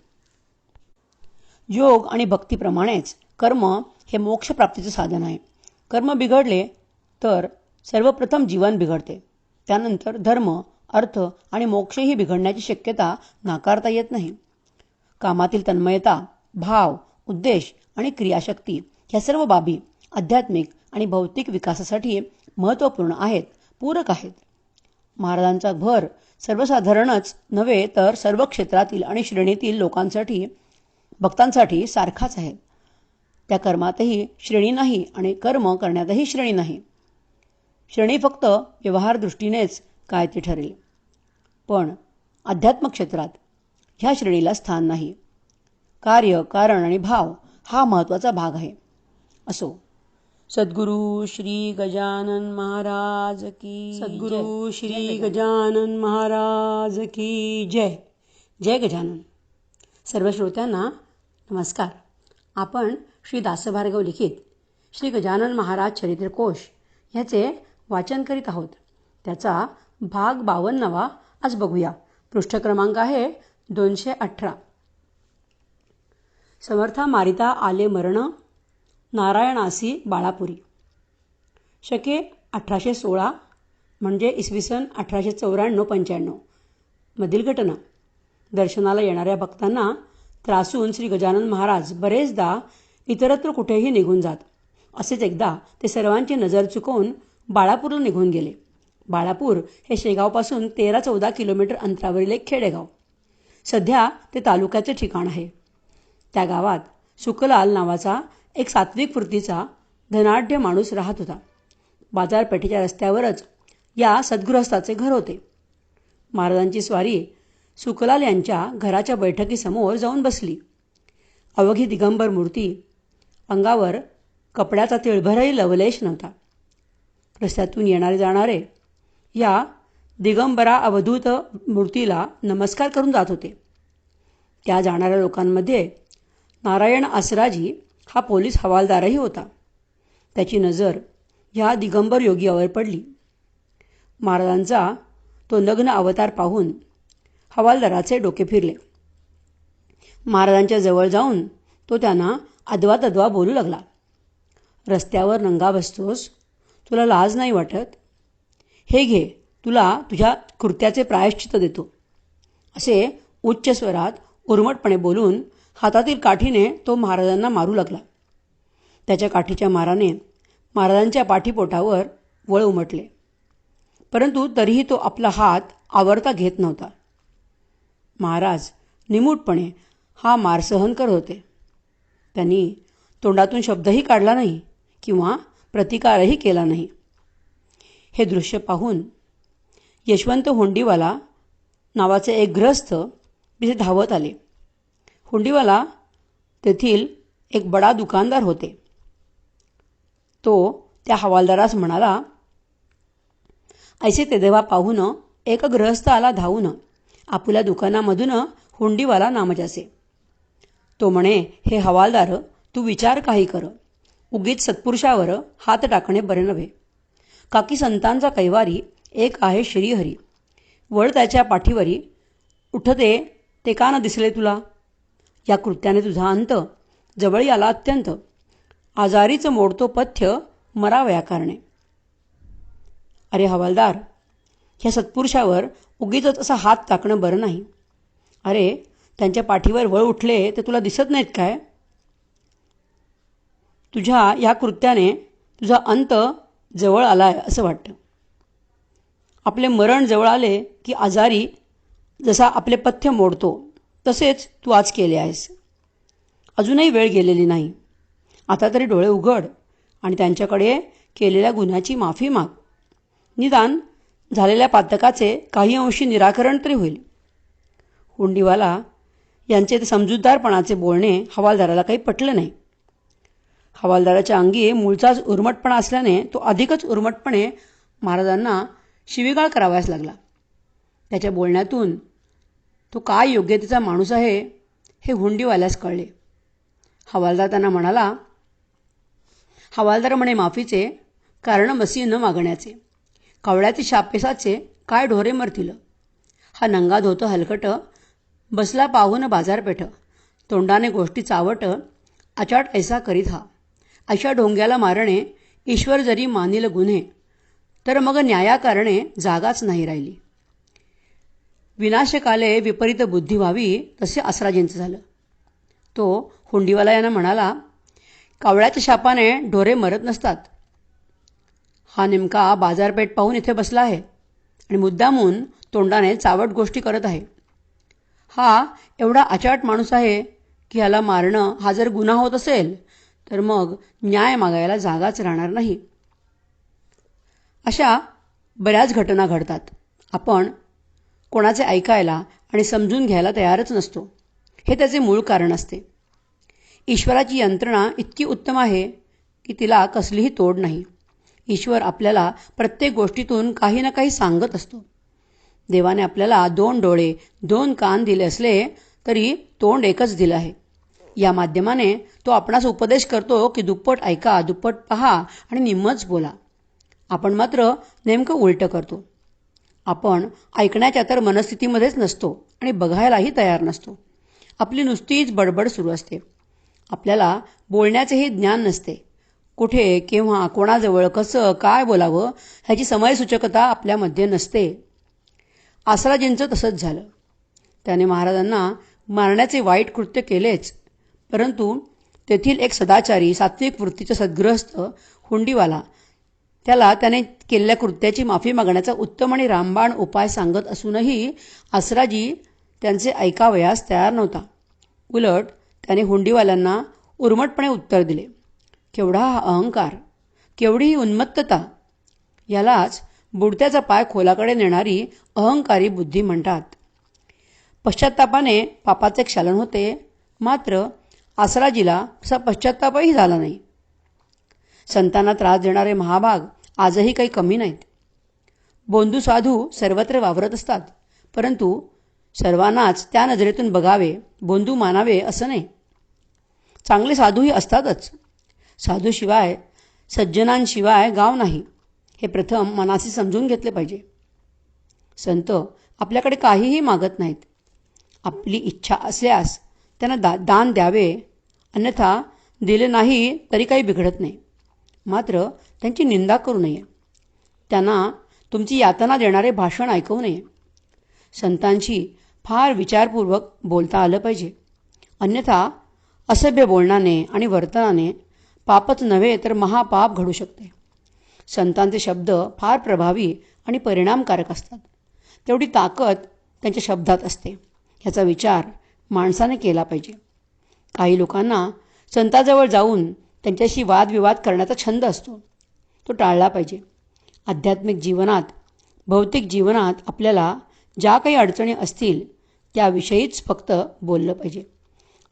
योग आणि भक्तीप्रमाणेच कर्म हे मोक्षप्राप्तीचे साधन आहे. कर्म बिघडले तर सर्वप्रथम जीवन बिघडते. त्यानंतर धर्म, अर्थ आणि मोक्षही बिघडण्याची शक्यता नाकारता येत नाही. कामातील तन्मयता, भाव, उद्देश आणि क्रियाशक्ती ह्या सर्व बाबी आध्यात्मिक आणि भौतिक विकासासाठी महत्त्वपूर्ण आहेत, पूरक आहेत. महाराजांचा भर सर्वसाधारणच नव्हे तर सर्व क्षेत्रातील आणि श्रेणीतील लोकांसाठी, भक्तांसाठी सारखाच आहे. त्या कर्मातही श्रेणी नाही आणि कर्म करण्यातही श्रेणी नाही. श्रेणी फक्त व्यवहार दृष्टीनेच काय ते ठरेल. पण अध्यात्म क्षेत्रात ह्या श्रेणीला स्थान नाही. कार्य, कारण आणि भाव हा महत्त्वाचा भाग आहे. असो. सद्गुरु श्री गजानन महाराज की सद्गुरु श्री गजानन महाराज की जय. जय गजानन. सर्व श्रोत्यांना नमस्कार. आपण श्री दासभार्गव लिखित श्री गजानन महाराज चरित्रकोश ह्याचे वाचन करीत आहोत. त्याचा भाग 52 आज बघूया. पृष्ठ क्रमांक आहे 218. समर्था मारिता आले मरण, नारायणासी बाळापुरी. शके 1816 म्हणजे इसवी सन 1894-95 मधील घटना. दर्शनाला येणाऱ्या भक्तांना त्रासून श्री गजानन महाराज बरेचदा इतरत्र कुठेही निघून जात. असेच एकदा ते सर्वांची नजर चुकवून बाळापूरला निघून गेले. बाळापूर हे शेगावपासून 13-14 किलोमीटर अंतरावरील एक खेडेगाव. सध्या ते तालुक्याचे ठिकाण आहे. त्या गावात सुखलाल नावाचा एक सात्विक वृत्तीचा धनाढ्य माणूस राहत होता. बाजारपेठेच्या रस्त्यावरच या सद्गृहस्थाचे घर होते. महाराजांची स्वारी सुखलाल यांच्या घराच्या बैठकीसमोर जाऊन बसली. अवघी दिगंबर मूर्ती, अंगावर कपड्याचा तिळभरही लवलेश नव्हता. रस्त्यातून येणारे जाणारे या दिगंबरा अवधूत मूर्तीला नमस्कार करून जात होते. त्या जाणाऱ्या लोकांमध्ये नारायण आसराजी हा पोलीस हवालदारही होता. त्याची नजर ह्या दिगंबर योगीवर पडली. महाराजांचा तो नग्न अवतार पाहून हवालदाराचे डोके फिरले. महाराजांच्या जवळ जाऊन तो त्यांना अदवा बोलू लागला. रस्त्यावर नंगा बसतोस, तुला लाज नाही वाटत? हे घे, तुला तुझ्या कृत्याचे प्रायश्चित्त देतो. असे उच्च स्वरात उर्मटपणे बोलून हातातील काठीने तो महाराजांना मारू लागला. त्याच्या काठीच्या माराने महाराजांच्या पाठीपोटावर वळ उमटले. परंतु तरीही तो आपला हात आवरता घेत नव्हता. महाराज निमूटपणे हा मार सहन करत होते. त्यांनी तोंडातून शब्दही काढला नाही किंवा प्रतिकारही केला नाही. हे दृश्य पाहून यशवंत होंडीवाला नावाचे एक गृहस्थ तिथे धावत आले. होंडीवाला तेथील एक बडा दुकानदार होते. तो त्या हवालदारास म्हणाला, ऐसे ते देवा पाहून एक गृहस्थ आला धावून, आपुल्या दुकानामधून हुंडीवाला नामजासे. तो म्हणे, हे हवालदार, तू विचार काही कर. उगीच सत्पुरुषावर हात टाकणे बरे नव्हे. काकी संतांचा कैवारी एक आहे श्रीहरी. वळ त्याच्या पाठीवरी उठते ते का न दिसले तुला? या कृत्याने तुझा अंत जवळ आला अत्यंत. आजारीच मोडतो पथ्य मरावया कारणे. अरे हवालदार, ह्या सत्पुरुषावर उगीच असा हात टाकणं बरं नाही. अरे, त्यांच्या पाठीवर वळ उठले ते तुला दिसत नाहीत काय? तुझ्या या कृत्याने तुझा अंत जवळ आलाय असं वाटतं. आपले मरण जवळ आले की आजारी जसा आपले पथ्य मोडतो तसेच तू आज केले आहेस. अजूनही वेळ गेलेली नाही. आता तरी डोळे उघड आणि त्यांच्याकडे केलेल्या गुन्ह्याची माफी माग. निदान झालेल्या पातकाचे काही अंशी निराकरण तरी होईल. हुंडीवाला यांचे ते समजूतदारपणाचे बोलणे हवालदाराला काही पटलं नाही. हवालदाराच्या अंगी मूळचाच उर्मटपणा असल्याने तो अधिकच उर्मटपणे महाराजांना शिवीगाळ करावयास लागला. त्याच्या बोलण्यातून तो काय योग्यतेचा माणूस आहे हे हुंडीवाल्यास कळले. हवालदार त्यांना म्हणाला, हवालदार म्हणे माफीचे कारण मसी न मागण्याचे. कावळ्याचे शापेसाचे काय ढोरे मरतील. हा नंगा धोतं हलकट बसला पाहून बाजारपेठ. तोंडाने गोष्टी चावट अचाट ऐसा करीत हा. अशा ढोंग्याला मारणे ईश्वर जरी मानिल गुन्हे, तर मग न्यायाकारणे जागाच नाही राहिली. विनाशकाले विपरीत बुद्धी व्हावी तसे आसराजेंचं झालं. तो हुंडीवाला यांना म्हणाला, कावळ्याच्या शापाने ढोरे मरत नसतात. हा नेमका बाजारपेठ पाहून इथे बसला आहे आणि मुद्दामून तोंडाने चावट गोष्टी करत आहे. हा एवढा अचाट माणूस आहे की ह्याला मारणं हा जर गुन्हा होत असेल तर मग न्याय मागायला जागाच राहणार नाही. अशा बऱ्याच घटना घडतात. आपण कोणाचे ऐकायला आणि समजून घ्यायला तयारच नसतो. हे त्याचे मूळ कारण असते. ईश्वराची यंत्रणा इतकी उत्तम आहे की तिला कसलीही तोड नाही. ईश्वर आपल्याला प्रत्येक गोष्टीतून काही ना काही सांगत असतो. देवाने आपल्याला 2 डोळे 2 कान दिले असले तरी तोंड एकच दिलं आहे. या माध्यमाने तो आपणास उपदेश करतो की दुप्पट ऐका, दुप्पट पहा आणि निम्मच बोला. आपण मात्र नेमकं उलटं करतो. आपण ऐकण्याच्या तर मनस्थितीमध्येच नसतो आणि बघायलाही तयार नसतो. आपली नुसतीच बडबड सुरू असते. आपल्याला बोलण्याचेही ज्ञान नसते. कुठे, केव्हा, कोणाजवळ, कसं, काय बोलावं ह्याची समयसूचकता आपल्यामध्ये नसते. आसराजींचं तसंच झालं. त्याने महाराजांना मारण्याचे वाईट कृत्य केलेच, परंतु तेथील एक सदाचारी सात्विक वृत्तीचा सद्गृहस्थ हुंडीवाला त्याला त्याने केलेल्या कृत्याची माफी मागण्याचा उत्तम आणि रामबाण उपाय सांगत असूनही आसराजी त्यांचे ऐकावयास तयार नव्हता. उलट त्याने हुंडीवाल्यांना उर्मटपणे उत्तर दिले. केवढा हा अहंकार, केवढी ही उन्मत्तता! यालाच बुडत्याचा पाय खोलाकडे नेणारी अहंकारी बुद्धी म्हणतात. पश्चात्तापाने पापाचे क्षालन होते, मात्र आसराजीला असा पश्चात्तापही झाला नाही. संतांना त्रास देणारे महाभाग आजही काही कमी नाहीत. बोंधू साधू सर्वत्र वावरत असतात, परंतु सर्वांनाच त्या नजरेतून बघावे, बोंधू मानावे असं नाही. चांगले साधूही असतातच. साधूशिवाय, सज्जनांशिवाय गाव नाही, हे प्रथम मनाशी समजून घेतले पाहिजे. संत आपल्याकडे काहीही मागत नाहीत. आपली इच्छा असल्यास त्यांना दान द्यावे, अन्यथा दिले नाही तरी काही बिघडत नाही. मात्र त्यांची निंदा करू नये. त्यांना तुमची यातना देणारे भाषण ऐकवू नये. संतांशी फार विचारपूर्वक बोलता आलं पाहिजे. अन्यथा असभ्य बोलण्याने आणि वर्तनाने पापच नव्हे तर महापाप घडू शकते. संतांचे शब्द फार प्रभावी आणि परिणामकारक असतात. तेवढी ताकद त्यांच्या शब्दात असते. ह्याचा विचार माणसाने केला पाहिजे. काही लोकांना संताजवळ जाऊन त्यांच्याशी वादविवाद करण्याचा छंद असतो. तो टाळला पाहिजे. आध्यात्मिक जीवनात, भौतिक जीवनात आपल्याला ज्या काही अडचणी असतील त्याविषयीच फक्त बोललं पाहिजे.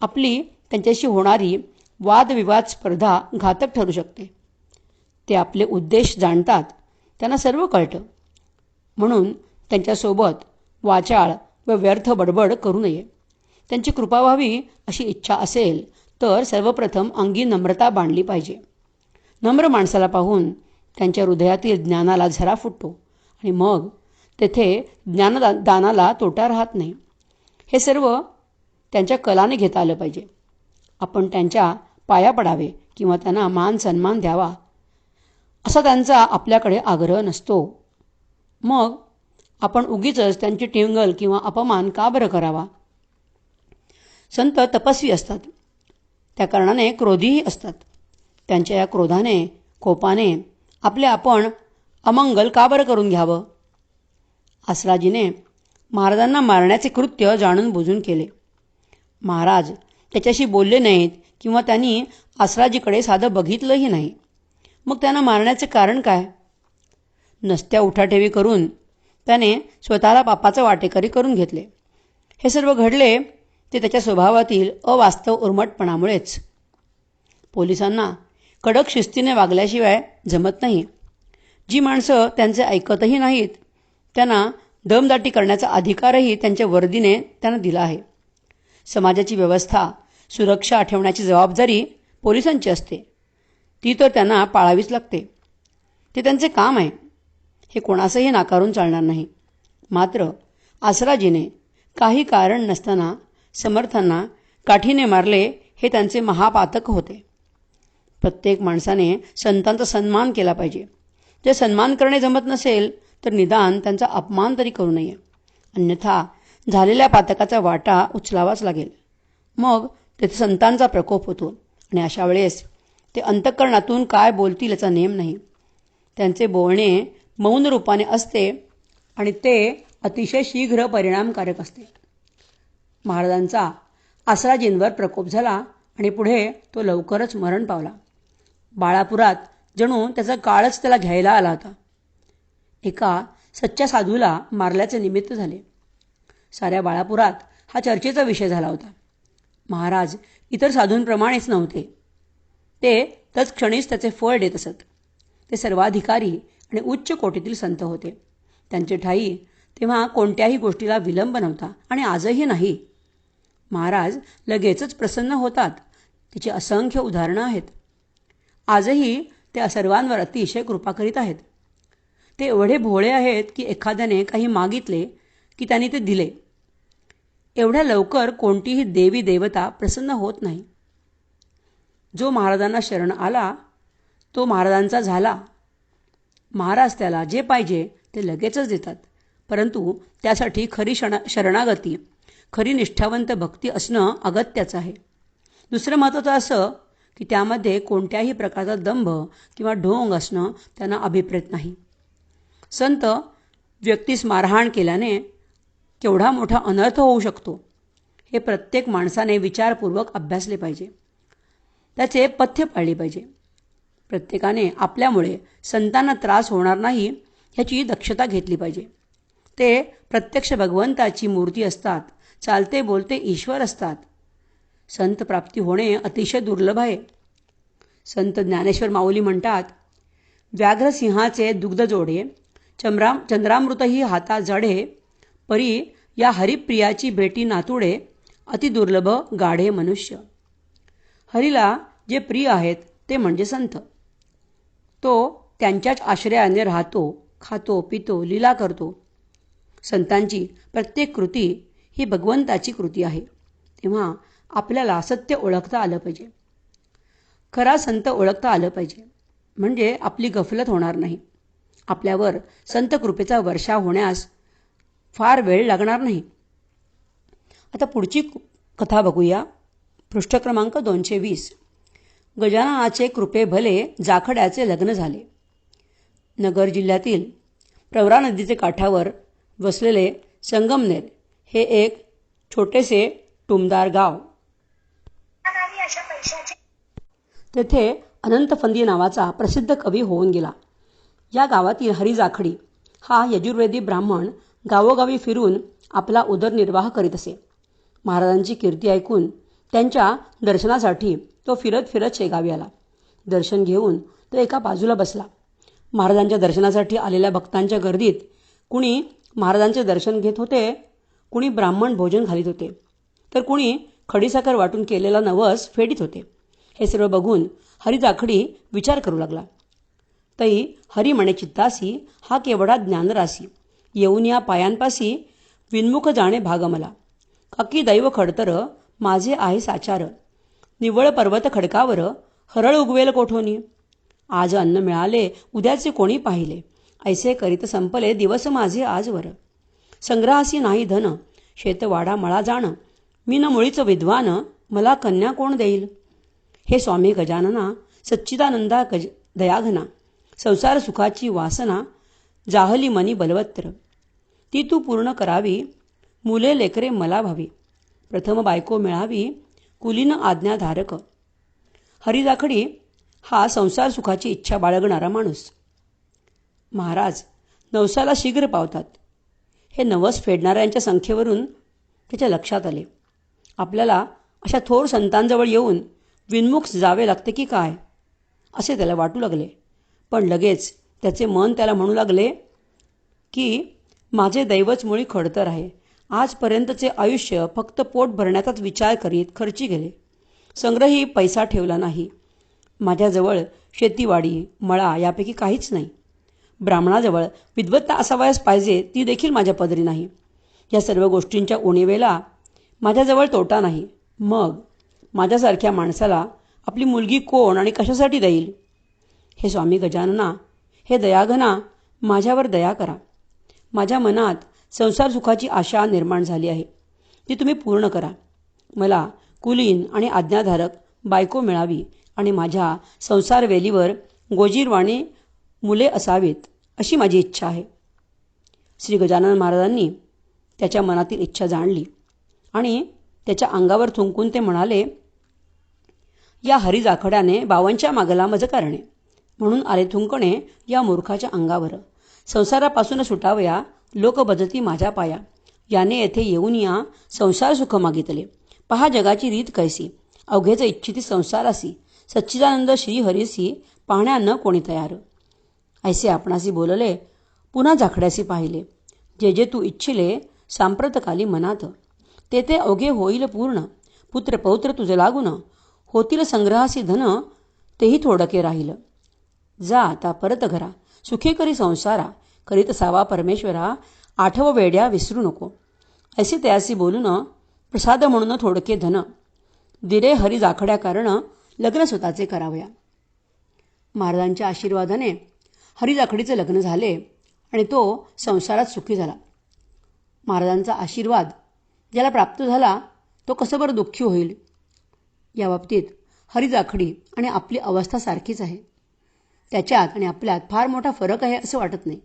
आपली त्यांच्याशी होणारी वादविवाद स्पर्धा घातक ठरू शकते. ते आपले उद्देश जाणतात, त्यांना सर्व कळतं. म्हणून त्यांच्यासोबत वाचाळ व व्यर्थ बडबड करू नये. त्यांची कृपा व्हावी अशी इच्छा असेल तर सर्वप्रथम अंगी नम्रता बांधली पाहिजे. नम्र माणसाला पाहून त्यांच्या हृदयातील ज्ञानाला झरा फुटतो आणि मग तेथे ज्ञानदानाला तोटा राहत नाही. हे सर्व त्यांच्या कलाने घेता आलं पाहिजे. आपण त्यांच्या पाया पडावे किंवा त्यांना मान सन्मान द्यावा असा त्यांचा आपल्याकडे आग्रह नसतो. मग आपण उगीचच त्यांची टिंगल किंवा अपमान का बरं करावा? संत तपस्वी असतात, त्या कारणाने क्रोधीही असतात. त्यांच्या या क्रोधाने, कोपाने आपले आपण अमंगल का बरं करून घ्यावं? आसराजीने महाराजांना मारण्याचे कृत्य जाणून बुजून केले. महाराज त्याच्याशी बोलले नाहीत किंवा त्यांनी आसराजीकडे साधं बघितलंही नाही. मग त्यांना मारण्याचे कारण काय? नसत्या उठाठेवी करून त्याने स्वतःला पापाचा वाटेकरी करून घेतले. हे सर्व घडले ते त्याच्या स्वभावातील अवास्तव उर्मटपणामुळेच. पोलिसांना कडक शिस्तीने वागल्याशिवाय जमत नाही. जी माणसं त्यांचे ऐकतही नाहीत त्यांना दमदाटी करण्याचा अधिकारही त्यांच्या वर्दीने त्यांना दिला आहे. समाजाची व्यवस्था, सुरक्षा ठेवण्याची जबाबदारी पोलिसांची असते. ती तर त्यांना पाळावीच लागते. ते त्यांचे काम आहे, हे कोणासही नाकारून चालणार नाही. मात्र आसराजीने काही कारण नसताना समर्थांना काठीने मारले हे त्यांचे महापातक होते. प्रत्येक माणसाने संतांचा सन्मान केला पाहिजे. जे सन्मान करणे जमत नसेल तर निदान त्यांचा अपमान तरी करू नये. अन्यथा झालेल्या पातकाचा वाटा उचलावाच लागेल. मग तेथे संतांचा प्रकोप होतो आणि अशा वेळेस ते अंतःकरणातून काय बोलतील याचा नेम नाही. त्यांचे बोलणे मौन रूपाने असते आणि ते अतिशय शीघ्र परिणामकारक असते. महाराजांचा आसराजींवर प्रकोप झाला आणि पुढे तो लवकरच मरण पावला. बाळापुरात जणू त्याचा काळच त्याला घ्यायला आला होता. एका सच्च्या साधूला मारल्याचे निमित्त झाले. साऱ्या बाळापुरात हा चर्चेचा विषय झाला होता. महाराज इतर साधूंप्रमाणेच नव्हते. ते तत्क्षणीच त्याचे फळ देत असत. ते सर्वाधिकारी आणि उच्च कोटीतील संत होते. त्यांचे ठायी तेव्हा कोणत्याही गोष्टीला विलंब नव्हता आणि आजही नाही. महाराज लगेचच प्रसन्न होतात. तिची असंख्य उदाहरणं आहेत. आजही त्या सर्वांवर अतिशय कृपा करीत आहेत. ते एवढे भोळे आहेत की एखाद्याने काही मागितले की त्यांनी ते दिले. एवढ्या लवकर कोणतीही देवी देवता प्रसन्न होत नाही. जो महाराजांना शरण आला तो महाराजांचा झाला. महाराज त्याला जे पाहिजे ते लगेचच देतात. परंतु त्यासाठी खरी शरणागती, खरी निष्ठावंत भक्ती असणं अगत्याचं आहे. दुसरं महत्त्वाचं असं की त्यामध्ये कोणत्याही प्रकारचा दंभ किंवा ढोंग असणं त्यांना अभिप्रेत नाही. संत व्यक्तीस मारहाण केल्याने केवढा मोठा अनर्थ होऊ शकतो हे प्रत्येक माणसाने विचारपूर्वक अभ्यासले पाहिजे. त्याचे पथ्य पाळले पाहिजे. प्रत्येकाने आपल्यामुळे संतांना त्रास होणार नाही ह्याची दक्षता घेतली पाहिजे. ते प्रत्यक्ष भगवंताची मूर्ती असतात. चालते बोलते ईश्वर असतात. संत प्राप्ती होणे अतिशय दुर्लभ आहे. संत ज्ञानेश्वर माऊली म्हणतात, व्याघ्रसिंहाचे दुग्ध जोडे, चंद्रामृतही हाता जडे, परी या हरिप्रियाची भेटी नातुडे, अतिदुर्लभ गाढे मनुष्य. हरीला जे प्रिय आहेत ते म्हणजे संत. तो त्यांच्याच आश्रयाने राहतो, खातो, पितो, लीला करतो. संतांची प्रत्येक कृती ही भगवंताची कृती आहे. तेव्हा आपल्याला सत्य ओळखता आलं पाहिजे. खरा संत ओळखता आलं पाहिजे. म्हणजे आपली गफलत होणार नाही. आपल्यावर संत कृपेचा वर्षाव होण्यास फार वेळ लागणार नाही. आता पुढची कथा बघूया. पृष्ठ क्रमांक 220. गजाननाचे कृपे भले जाखड्याचे लग्न झाले. नगर जिल्ह्यातील प्रवरा नदीचे काठावर वसलेले संगमनेर हे एक छोटेसे टुमदार गाव. तेथे अनंतफंदी नावाचा प्रसिद्ध कवी होऊन गेला. या गावातील हरिजाखडी हा यजुर्वेदी ब्राह्मण गावोगावी फिरून आपला उदरनिर्वाह करीत असे. महाराजांची कीर्ती ऐकून त्यांच्या दर्शनासाठी तो फिरत फिरत शेगावी आला. दर्शन घेऊन तो एका बाजूला बसला. महाराजांच्या दर्शनासाठी आलेल्या भक्तांच्या गर्दीत कुणी महाराजांचे दर्शन घेत होते, कुणी ब्राह्मण भोजन घालीत होते, तर कुणी खडीसाखर वाटून केलेला नवस फेडीत होते. हे सर्व बघून हरिजाखडी विचार करू लागला. तई हरी म्हणे चित्तासी, हा केवढा ज्ञानरासी, येऊन या पायांपासी विन्मुख जाणे भाग मला. काकी दैव खडतर माझे आहे साचार, निव्वळ पर्वत खडकावर हरळ उगवेल कोठोनी. आज अन्न मिळाले उद्याचे कोणी पाहिले, ऐसे करीत संपले दिवस माझे आजवर. संग्रहासी नाही धन, शेतवाडा मळा जाण, मी न मुळीच विद्वान, मला कन्या कोण देईल. हे स्वामी गजानना, सच्चिदानंदा दयाघना, संसार सुखाची वासना जाहली मनी बलवत्र. ती तू पूर्ण करावी, मुले लेकरे मला व्हावी, प्रथम बायको मिळावी, कुलीन आज्ञाधारक. हरिजाखडी हा संसार सुखाची इच्छा बाळगणारा माणूस. महाराज नवसाला शीघ्र पावतात हे नवस फेडणाऱ्यांच्या संख्येवरून त्याच्या लक्षात आले. आपल्याला अशा थोर संतांजवळ येऊन विन्मुख जावे लागते की काय असे त्याला वाटू लागले. पण लगेच त्याचे मन त्याला म्हणू लागले की माझे दैवच मुळी खडतर आहे. आजपर्यंतचे आयुष्य फक्त पोट भरण्याचाच विचार करीत खर्ची गेले. संग्रही पैसा ठेवला नाही. माझ्याजवळ शेतीवाडी मळा यापैकी काहीच नाही. ब्राह्मणाजवळ विद्वत्ता असावयास पाहिजे ती देखील माझ्या पदरी नाही. या सर्व गोष्टींच्या उणीवेला माझ्याजवळ तोटा नाही. मग माझ्यासारख्या माणसाला आपली मुलगी कोण आणि कशासाठी देईल. हे स्वामी गजानना, हे दयाघना, माझ्यावर दया करा. माझ्या मनात संसार सुखाची आशा निर्माण झाली आहे, ती तुम्ही पूर्ण करा. मला कुलीन आणि आज्ञाधारक बायको मिळावी आणि माझ्या संसार वेलीवर गोजीरवाणी मुले असावीत अशी माझी इच्छा आहे. श्री गजानन महाराजांनी त्याच्या मनातील इच्छा जाणली आणि त्याच्या अंगावर थुंकून ते म्हणाले, या हरिजाखड्याने बावांच्या मागला मज करणे, म्हणून आले थुंकणे या मूर्खाच्या अंगावर. संसारापासून सुटावया लोक बजती माझ्या पाया, याने येथे येऊन या संसार सुख मागितले. पहा जगाची रीत कैसी, अवघेच इच्छिती संसारासी, सच्चिदानंद श्री हरीसी पाहण्या न कोणी तयार. ऐसे आपणासी बोलले, पुन्हा जाखड्यासी पाहिले, जे जे तू इच्छिले सांप्रतकाली मनात, ते ते अवघे होईल पूर्ण. पुत्र पौत्र तुझे लागून, होतील संग्रहासी धन, तेही थोडके राहील. जा आता परत घरा, सुखी करी संसारा, करीत सावा परमेश्वरा, आठव वेड्या विसरू नको. ऐसे त्यासी बोलून प्रसाद म्हणून थोडके धन, दिरे हरी जाखड्या कारण लग्न स्वतःचे करावया. महाराजांच्या आशीर्वादाने हरिजाखडीचे लग्न झाले आणि तो संसारात सुखी झाला. महाराजांचा आशीर्वाद ज्याला प्राप्त झाला तो कसं बरं दुःखी होईल. या बाबतीत हरिजाखडी आणि आपली अवस्था सारखीच आहे. त्याच्यात आणि आपल्यात फार मोठा फरक आहे असं वाटत नाही.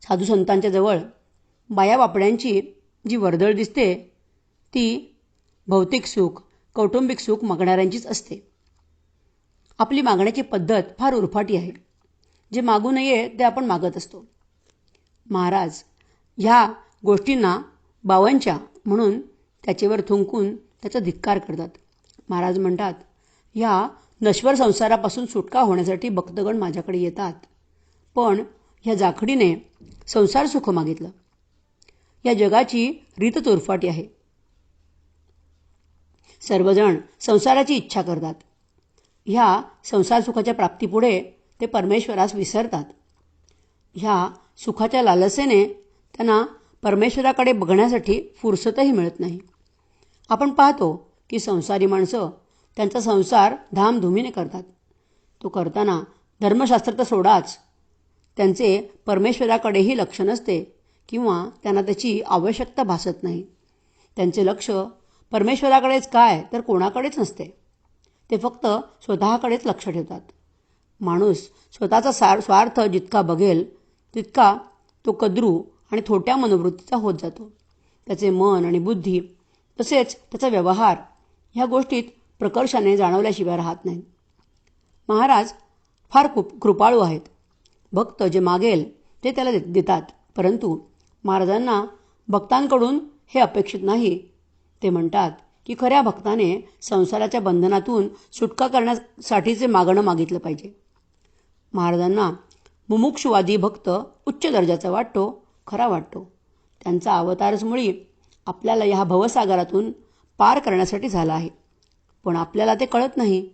साधू संतांच्या जवळ बाया बापड्यांची जी वर्दळ दिसते ती भौतिक सुख, कौटुंबिक सुख मागणाऱ्यांचीच असते. आपली मागण्याची पद्धत फार उरफाटी आहे. जे मागू नये ते आपण मागत असतो. महाराज ह्या गोष्टींना बावनच्या म्हणून त्याच्यावर थुंकून त्याचा धिक्कार करतात. महाराज म्हणतात, ह्या नश्वर संसारापासून सुटका होण्यासाठी भक्तगण माझ्याकडे येतात, पण ह्या जाखडीने संसार सुख मागितलं. या जगाची रीतच उरफाटी आहे. सर्वजण संसाराची इच्छा करतात. ह्या संसार सुखाच्या प्राप्तीपुढे ते परमेश्वरास विसरतात. ह्या सुखाच्या लालसेने त्यांना परमेश्वराकडे बघण्यासाठी फुरसतही मिळत नाही. आपण पाहतो की संसारी माणसं त्यांचा संसार धामधुमीने करतात. तो करताना धर्मशास्त्र तर सोडाच, त्यांचे परमेश्वराकडेही लक्ष नसते किंवा त्यांना त्याची आवश्यकता भासत नाही. त्यांचे लक्ष परमेश्वराकडेच काय तर कोणाकडेच नसते. ते फक्त स्वतःकडेच लक्ष ठेवतात. माणूस स्वतःचा स्वार्थ जितका बघेल तितका तो कद्रू आणि थोट्या मनोवृत्तीचा होत जातो. त्याचे मन आणि बुद्धी तसेच त्याचा व्यवहार ह्या गोष्टीत प्रकर्षाने जाणवल्याशिवाय राहत नाहीत. महाराज फार कृपाळू आहेत. भक्त जे मागेल ते त्याला देतात, परंतु महाराजांना भक्तांकडून हे अपेक्षित नाही. ते म्हणतात की खऱ्या भक्ताने संसाराच्या बंधनातून सुटका करण्यासाठीचे मागणं मागितलं पाहिजे. महाराजांना मुमुक्षुवादी भक्त उच्च दर्जाचा वाटतो, खरा वाटतो. त्यांचा अवतारच मुळी आपल्याला ह्या भवसागरातून पार करण्यासाठी झाला आहे, पण आपल्याला ते कळत नाही.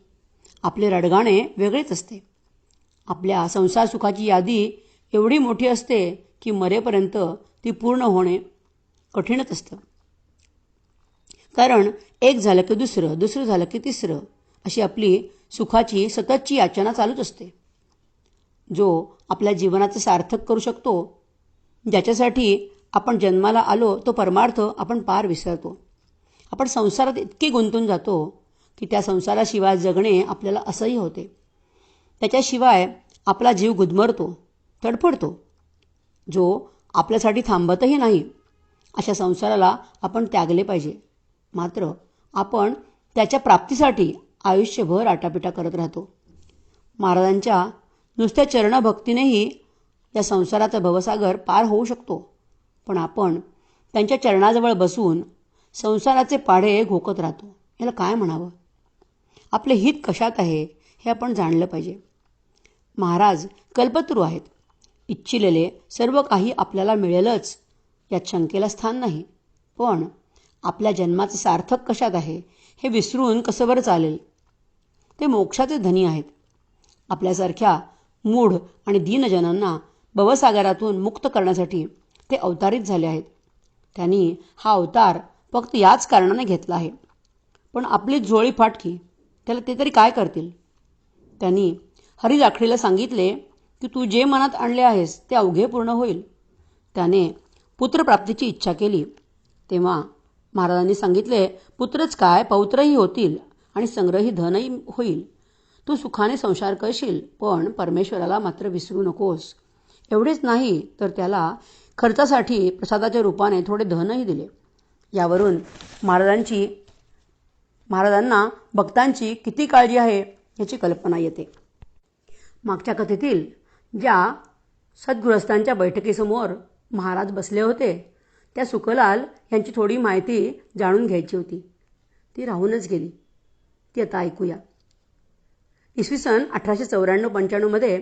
आपले रडगाणे वेगळेच असते. आपल्या संसार सुखाची यादी एवढी मोठी असते की मरेपर्यंत ती पूर्ण होणे कठीणच असतं. कारण एक झालं की दुसरं, दुसरं झालं की तिसरं, अशी आपली सुखाची सततची याचना चालूच असते. जो आपल्या जीवनाचं सार्थक करू शकतो, ज्याच्यासाठी आपण जन्माला आलो, तो परमार्थ आपण पार विसरतो. आपण संसारात इतके गुंतून जातो की त्या संसाराशिवाय जगणे आपल्याला असह्य होते. त्याच्याशिवाय आपला जीव गुदमरतो, तडफडतो. जो आपल्यासाठी थांबतही नाही, अशा संसाराला आपण त्यागले पाहिजे. मात्र आपण त्याच्या प्राप्तीसाठी आयुष्यभर आटापिटा करत राहतो. महाराजांच्या नुसत्या चरणभक्तीनेही या संसाराचा भवसागर पार होऊ शकतो, पण आपण त्यांच्या चरणाजवळ बसून संसाराचे पाढे घोकत राहतो. याला काय म्हणावं? आपले हित कशात आहे हे आपण जाणलं पाहिजे. महाराज कल्पतरू आहेत. इच्छिलेले सर्व काही आपल्याला मिळेलच यात शंकेला स्थान नाही, पण आपल्या जन्माचं सार्थक कशात आहे हे विसरून कसं बरं चालेल? ते मोक्षाचे धनी आहेत. आपल्यासारख्या मूढ आणि दीनजनांना भवसागरातून मुक्त करण्यासाठी ते अवतारित झाले आहेत. त्यांनी हा अवतार फक्त याच कारणाने घेतला आहे. पण आपली झोळी फाटकी, त्याला ते तरी काय करतील? त्यांनी हरिजाखडीला सांगितले की तू जे मनात आणले आहेस ते अवघे पूर्ण होईल. त्याने पुत्रप्राप्तीची इच्छा केली, तेव्हा महाराजांनी सांगितले, पुत्रच काय पौत्रही होतील आणि संग्रही धनही होईल. तू सुखाने संसार करशील, पण परमेश्वराला मात्र विसरू नकोस. एवढेच नाही तर त्याला खर्चासाठी प्रसादाच्या रूपाने थोडे धनही दिले. यावरून महाराजांना भक्तांची किती काळजी आहे याची कल्पना येते. मागच्या कथेतील ज्या सद्गृहस्थांच्या बैठकीसमोर महाराज बसले होते त्या सुखलाल यांची थोडी माहिती जाणून घ्यायची होती. ती राहूनच गेली. ती आता ऐकूया. इसवी सन 1894-95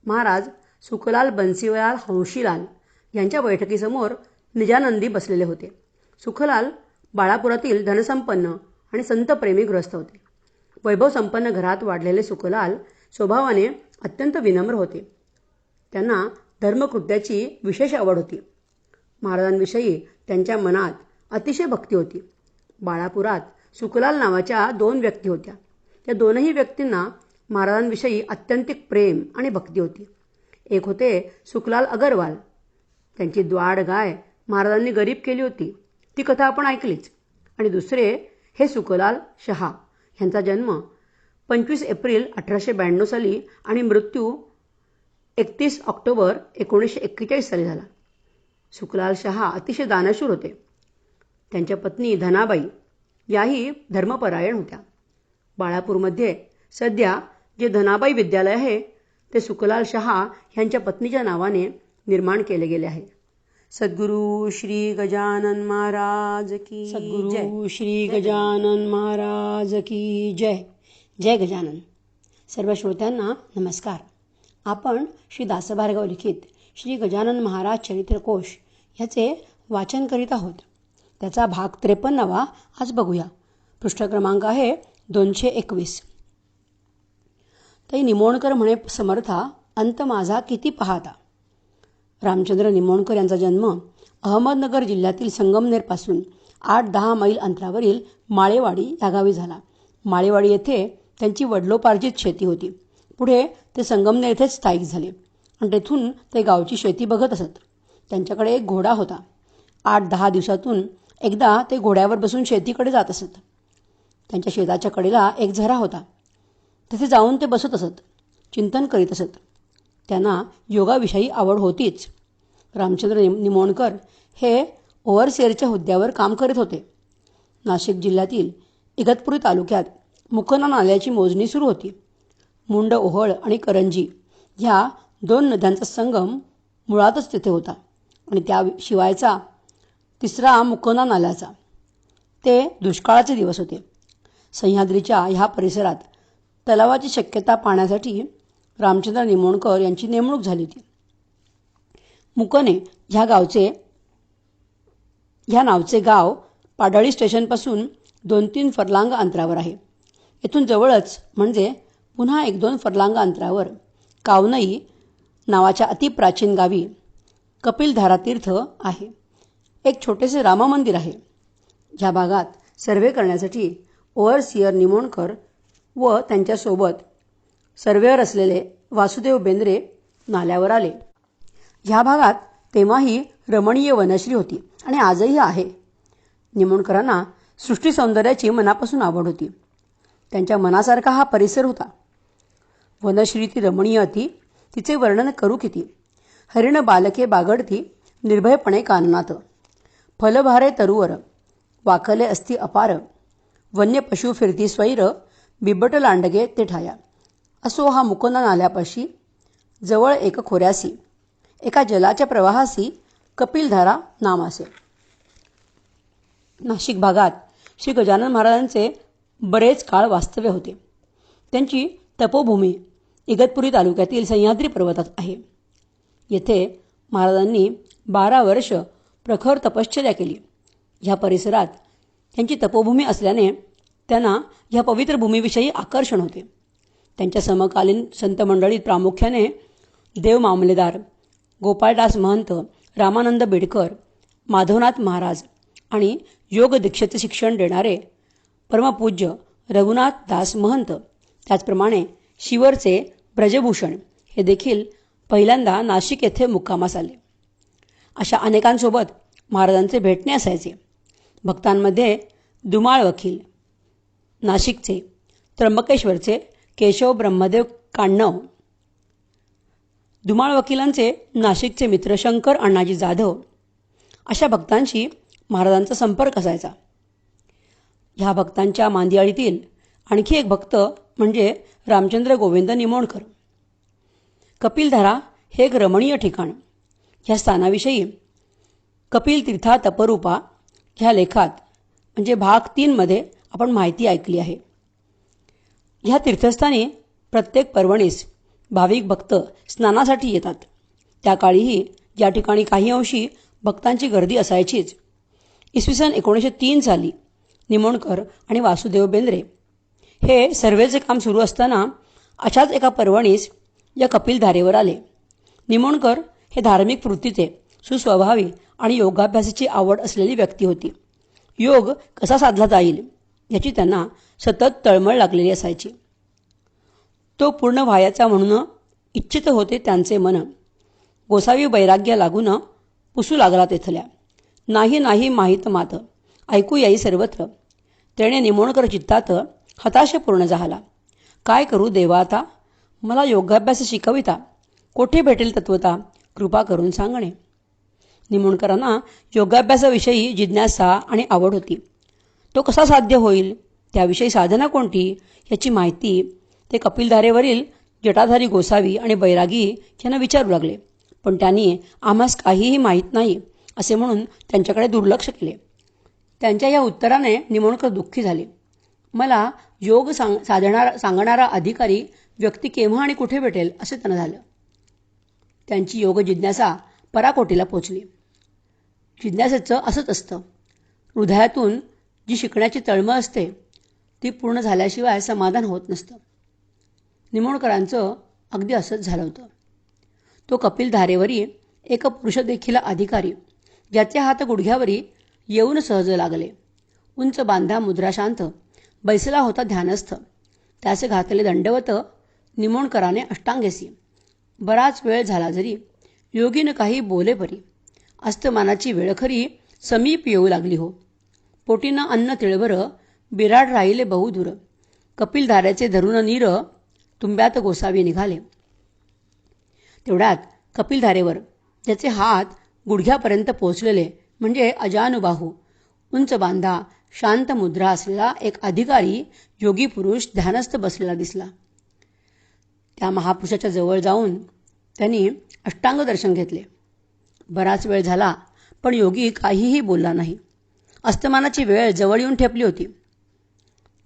महाराज सुखलाल बन्सीलाल हंशीलाल यांच्या बैठकीसमोर निजानंदी बसलेले होते. सुखलाल बाळापुरातील धनसंपन्न आणि संतप्रेमी गृहस्थ होते. वैभवसंपन्न घरात वाढलेले सुखलाल स्वभावाने अत्यंत विनम्र होते. त्यांना धर्मकृत्याची विशेष आवड होती. महाराजांविषयी त्यांच्या मनात अतिशय भक्ती होती. बाळापुरात सुखलाल नावाच्या 2 व्यक्ती होत्या. त्या दोनही व्यक्तींना महाराजांविषयी अत्यंतिक प्रेम आणि भक्ती होती. एक होते सुखलाल अगरवाल. त्यांची द्वाड गाय महाराजांनी गरीब केली होती, ती कथा आपण ऐकलीच. आणि दुसरे हे सुखलाल शहा. ह्यांचा जन्म 25 एप्रिल 1892 साली आणि मृत्यू 31 ऑक्टोबर 1941 साली झाला. सुखलाल शहा अतिशय दानशूर होते. त्यांच्या पत्नी धनाबाई याही धर्मपरायण होत्या. बाळापूरमध्ये सध्या जे धनाबाई विद्यालय आहे ते सुखलाल शहा ह्यांच्या पत्नीच्या नावाने निर्माण केले गेले आहे. सद्गुरु श्री गजानन महाराज की सद्गुरु श्री गजानन महाराज की जय. जय गजानन. सर्व श्रोत्यांना नमस्कार. आपण श्री दासभार्गव लिखित श्री गजानन महाराज चरित्रकोश ह्याचे वाचन करीत आहोत. त्याचा भाग 53 आज बघूया. पृष्ठ क्रमांक आहे 221. तै निमोणकर म्हणे समर्था, अंत माझा किती पाहता. रामचंद्र निमोणकर यांचा जन्म अहमदनगर जिल्ह्यातील संगमनेरपासून 8-10 मैल अंतरावरील माळेवाडी या गावी झाला. माळेवाडी येथे त्यांची वडिलोपार्जित शेती होती. पुढे ते संगमनेर येथेच स्थायिक झाले आणि तेथून ते गावची शेती बघत असत. त्यांच्याकडे एक घोडा होता. 8-10 दिवसातून एकदा ते घोड्यावर बसून शेतीकडे जात असत. त्यांच्या शेताच्या कडेला एक झरा होता. तिथे जाऊन ते बसत असत, चिंतन करीत असत. त्यांना योगाविषयी आवड होतीच. रामचंद्र निमोणकर हे ओव्हरसिअरच्या हुद्द्यावर काम करीत होते. नाशिक जिल्ह्यातील इगतपुरी तालुक्यात मुकना नाल्याची मोजणी सुरू होती. मुंड ओहळ आणि करंजी ह्या 2 नद्यांचा संगम मुळातच तिथे होता आणि त्याशिवायचा तिसरा मुकना नाल्याचा. ते दुष्काळाचे दिवस होते. सह्याद्रीच्या ह्या परिसरात तलावाची शक्यता पाहण्यासाठी रामचंद्र निमोणकर यांची नेमणूक झाली होती. मुकणे ह्या नावचे गाव पाडळी स्टेशनपासून 2-3 फरलांग अंतरावर आहे. येथून जवळच म्हणजे पुन्हा 1-2 फरलांग अंतरावर कावनई नावाच्या अतिप्राचीन गावी कपिलधारा तीर्थ आहे. एक छोटेसे राममंदिर आहे. ह्या भागात सर्वे करण्यासाठी ओव्हरसिअर निमोणकर व त्यांच्यासोबत सर्वेअर असलेले वासुदेव बेंद्रे नाल्यावर आले. ह्या भागात तेव्हाही रमणीय वनश्री होती आणि आजही आहे. निमोणकरांना सृष्टी सौंदर्याची मनापासून आवड होती. त्यांच्या मनासारखा हा परिसर होता. वनश्री ती रमणीय अति, तिचे वर्णन करू किती. हरिण बालके बागडती निर्भयपणे काननात. फलभारे तरुवर वाकले असती अपार. वन्य पशु फिरती स्वैर बिबट लांडगे ते ठाया. असो हा मुकना नाल्यापाशी जवळ एक खोऱ्यासी एका जलाच्या प्रवाहासी कपिलधारा नाम असे. नाशिक भागात श्री गजानन महाराजांचे बरेच काळ वास्तव्य होते. त्यांची तपोभूमी इगतपुरी तालुक्यातील सह्याद्री पर्वतात आहे. येथे महाराजांनी 12 वर्ष प्रखर तपश्चर्या केली. ह्या परिसरात त्यांची तपोभूमी असल्याने त्यांना ह्या पवित्र भूमीविषयी आकर्षण होते. त्यांच्या समकालीन संत मंडळीत प्रामुख्याने देव मामलेदार, गोपाळदास महंत, रामानंद बेडकर, माधवनाथ महाराज आणि योग दीक्षेचे शिक्षण देणारे परमपूज्य रघुनाथ दास महंत, त्याचप्रमाणे शिवरचे ब्रजभूषण हे देखील पहिल्यांदा नाशिक येथे मुक्कामास आले. अशा अनेकांसोबत महाराजांचे भेटणे असायचे. भक्तांमध्ये धुमाळ वकील, नाशिकचे, त्र्यंबकेश्वरचे केशव ब्रह्मदेव काण्णव, धुमाळ वकिलांचे नाशिकचे मित्र शंकर अण्णाजी जाधव, अशा भक्तांशी महाराजांचा संपर्क असायचा. ह्या भक्तांच्या मांदियाळीतील आणखी एक भक्त म्हणजे रामचंद्र गोविंद निमोणकर. कपिलधारा हे एक रमणीय ठिकाण. ह्या स्थानाविषयी कपिल तीर्था तपरूपा ह्या लेखात म्हणजे भाग 3 आपण माहिती ऐकली आहे. ह्या तीर्थस्थानी प्रत्येक पर्वणीस भाविक भक्त स्नानासाठी येतात. त्या काळीही या ठिकाणी काही अंशी भक्तांची गर्दी असायचीच. इसवी सन 1903 साली निमोणकर आणि वासुदेव बेंद्रे हे सर्वेचे काम सुरू असताना अशाच एका पर्वणीस या कपिलधारेवर आले. निमोणकर हे धार्मिक वृत्तीचे, सुस्वभावी आणि योगाभ्यासाची आवड असलेली व्यक्ती होती. योग कसा साधला जाईल याची त्यांना सतत तळमळ लागलेली असायची. तो पूर्ण व्हायचा म्हणून इच्छित होते त्यांचे मन. गोसावी वैराग्य लागून पुसू लागला तेथल्या. नाही नाही माहीत मात ऐकू याई सर्वत्र. तेणे निमोणकर चित्तात हताशपूर्ण झाला. काय करू देवा आता? मला योगाभ्यास शिकविता कोठे भेटेल तत्वता? कृपा करून सांगणे. निमोणकरांना योगाभ्यासाविषयी जिज्ञासा आणि आवड होती. तो कसा साध्य होईल, त्याविषयी साधना कोणती याची माहिती ते कपिलधारेवरील जटाधारी गोसावी आणि बैरागी यांना विचारू लागले. पण त्यांनी आम्हास काहीही माहीत नाही असे म्हणून त्यांच्याकडे दुर्लक्ष केले. त्यांच्या या उत्तराने निमोणकर दुःखी झाले. मला योग सांगणारा अधिकारी व्यक्ती केव्हा आणि कुठे भेटेल असे त्यांना झालं. त्यांची योग जिज्ञासा पराकोटीला पोचली. जिज्ञासेचं असंच असतं. हृदयातून जी शिकण्याची तळमळ असते ती पूर्ण झाल्याशिवाय समाधान होत नसतं. निमोणकरांचं अगदी असंच झालं होतं. तो कपिलधारेवरी एक पुरुष देखील अधिकारी, ज्याचे हात गुडघ्यावरी येऊन सहज लागले. उंच बांधा मुद्रा शांत बैसला होता ध्यानस्थ. त्याचे घातले दंडवत निमोणकराने अष्टांगेसी. बराच वेळ झाला जरी योगीन काही बोले परी. अस्तमानाची वेळ खरी समीप येऊ लागली हो. पोटीनं अन्न तिळभर बिराड राहिले बहुदूर. कपिलधाऱ्याचे धरून नीर तुंब्यात गोसावी निघाले. तेवढ्यात कपिलधारेवर ज्याचे हात गुडघ्यापर्यंत पोचलेले म्हणजे अजानुबाहू, उंच बांधा, शांत मुद्रा असलेला एक अधिकारी योगी पुरुष ध्यानस्थ बसलेला दिसला. त्या महापुरुषाच्या जवळ जाऊन त्यांनी अष्टांग दर्शन घेतले. बराच वेळ झाला पण योगी काहीही बोलला नाही. अस्तमानाची वेळ जवळ येऊन ठेपली होती.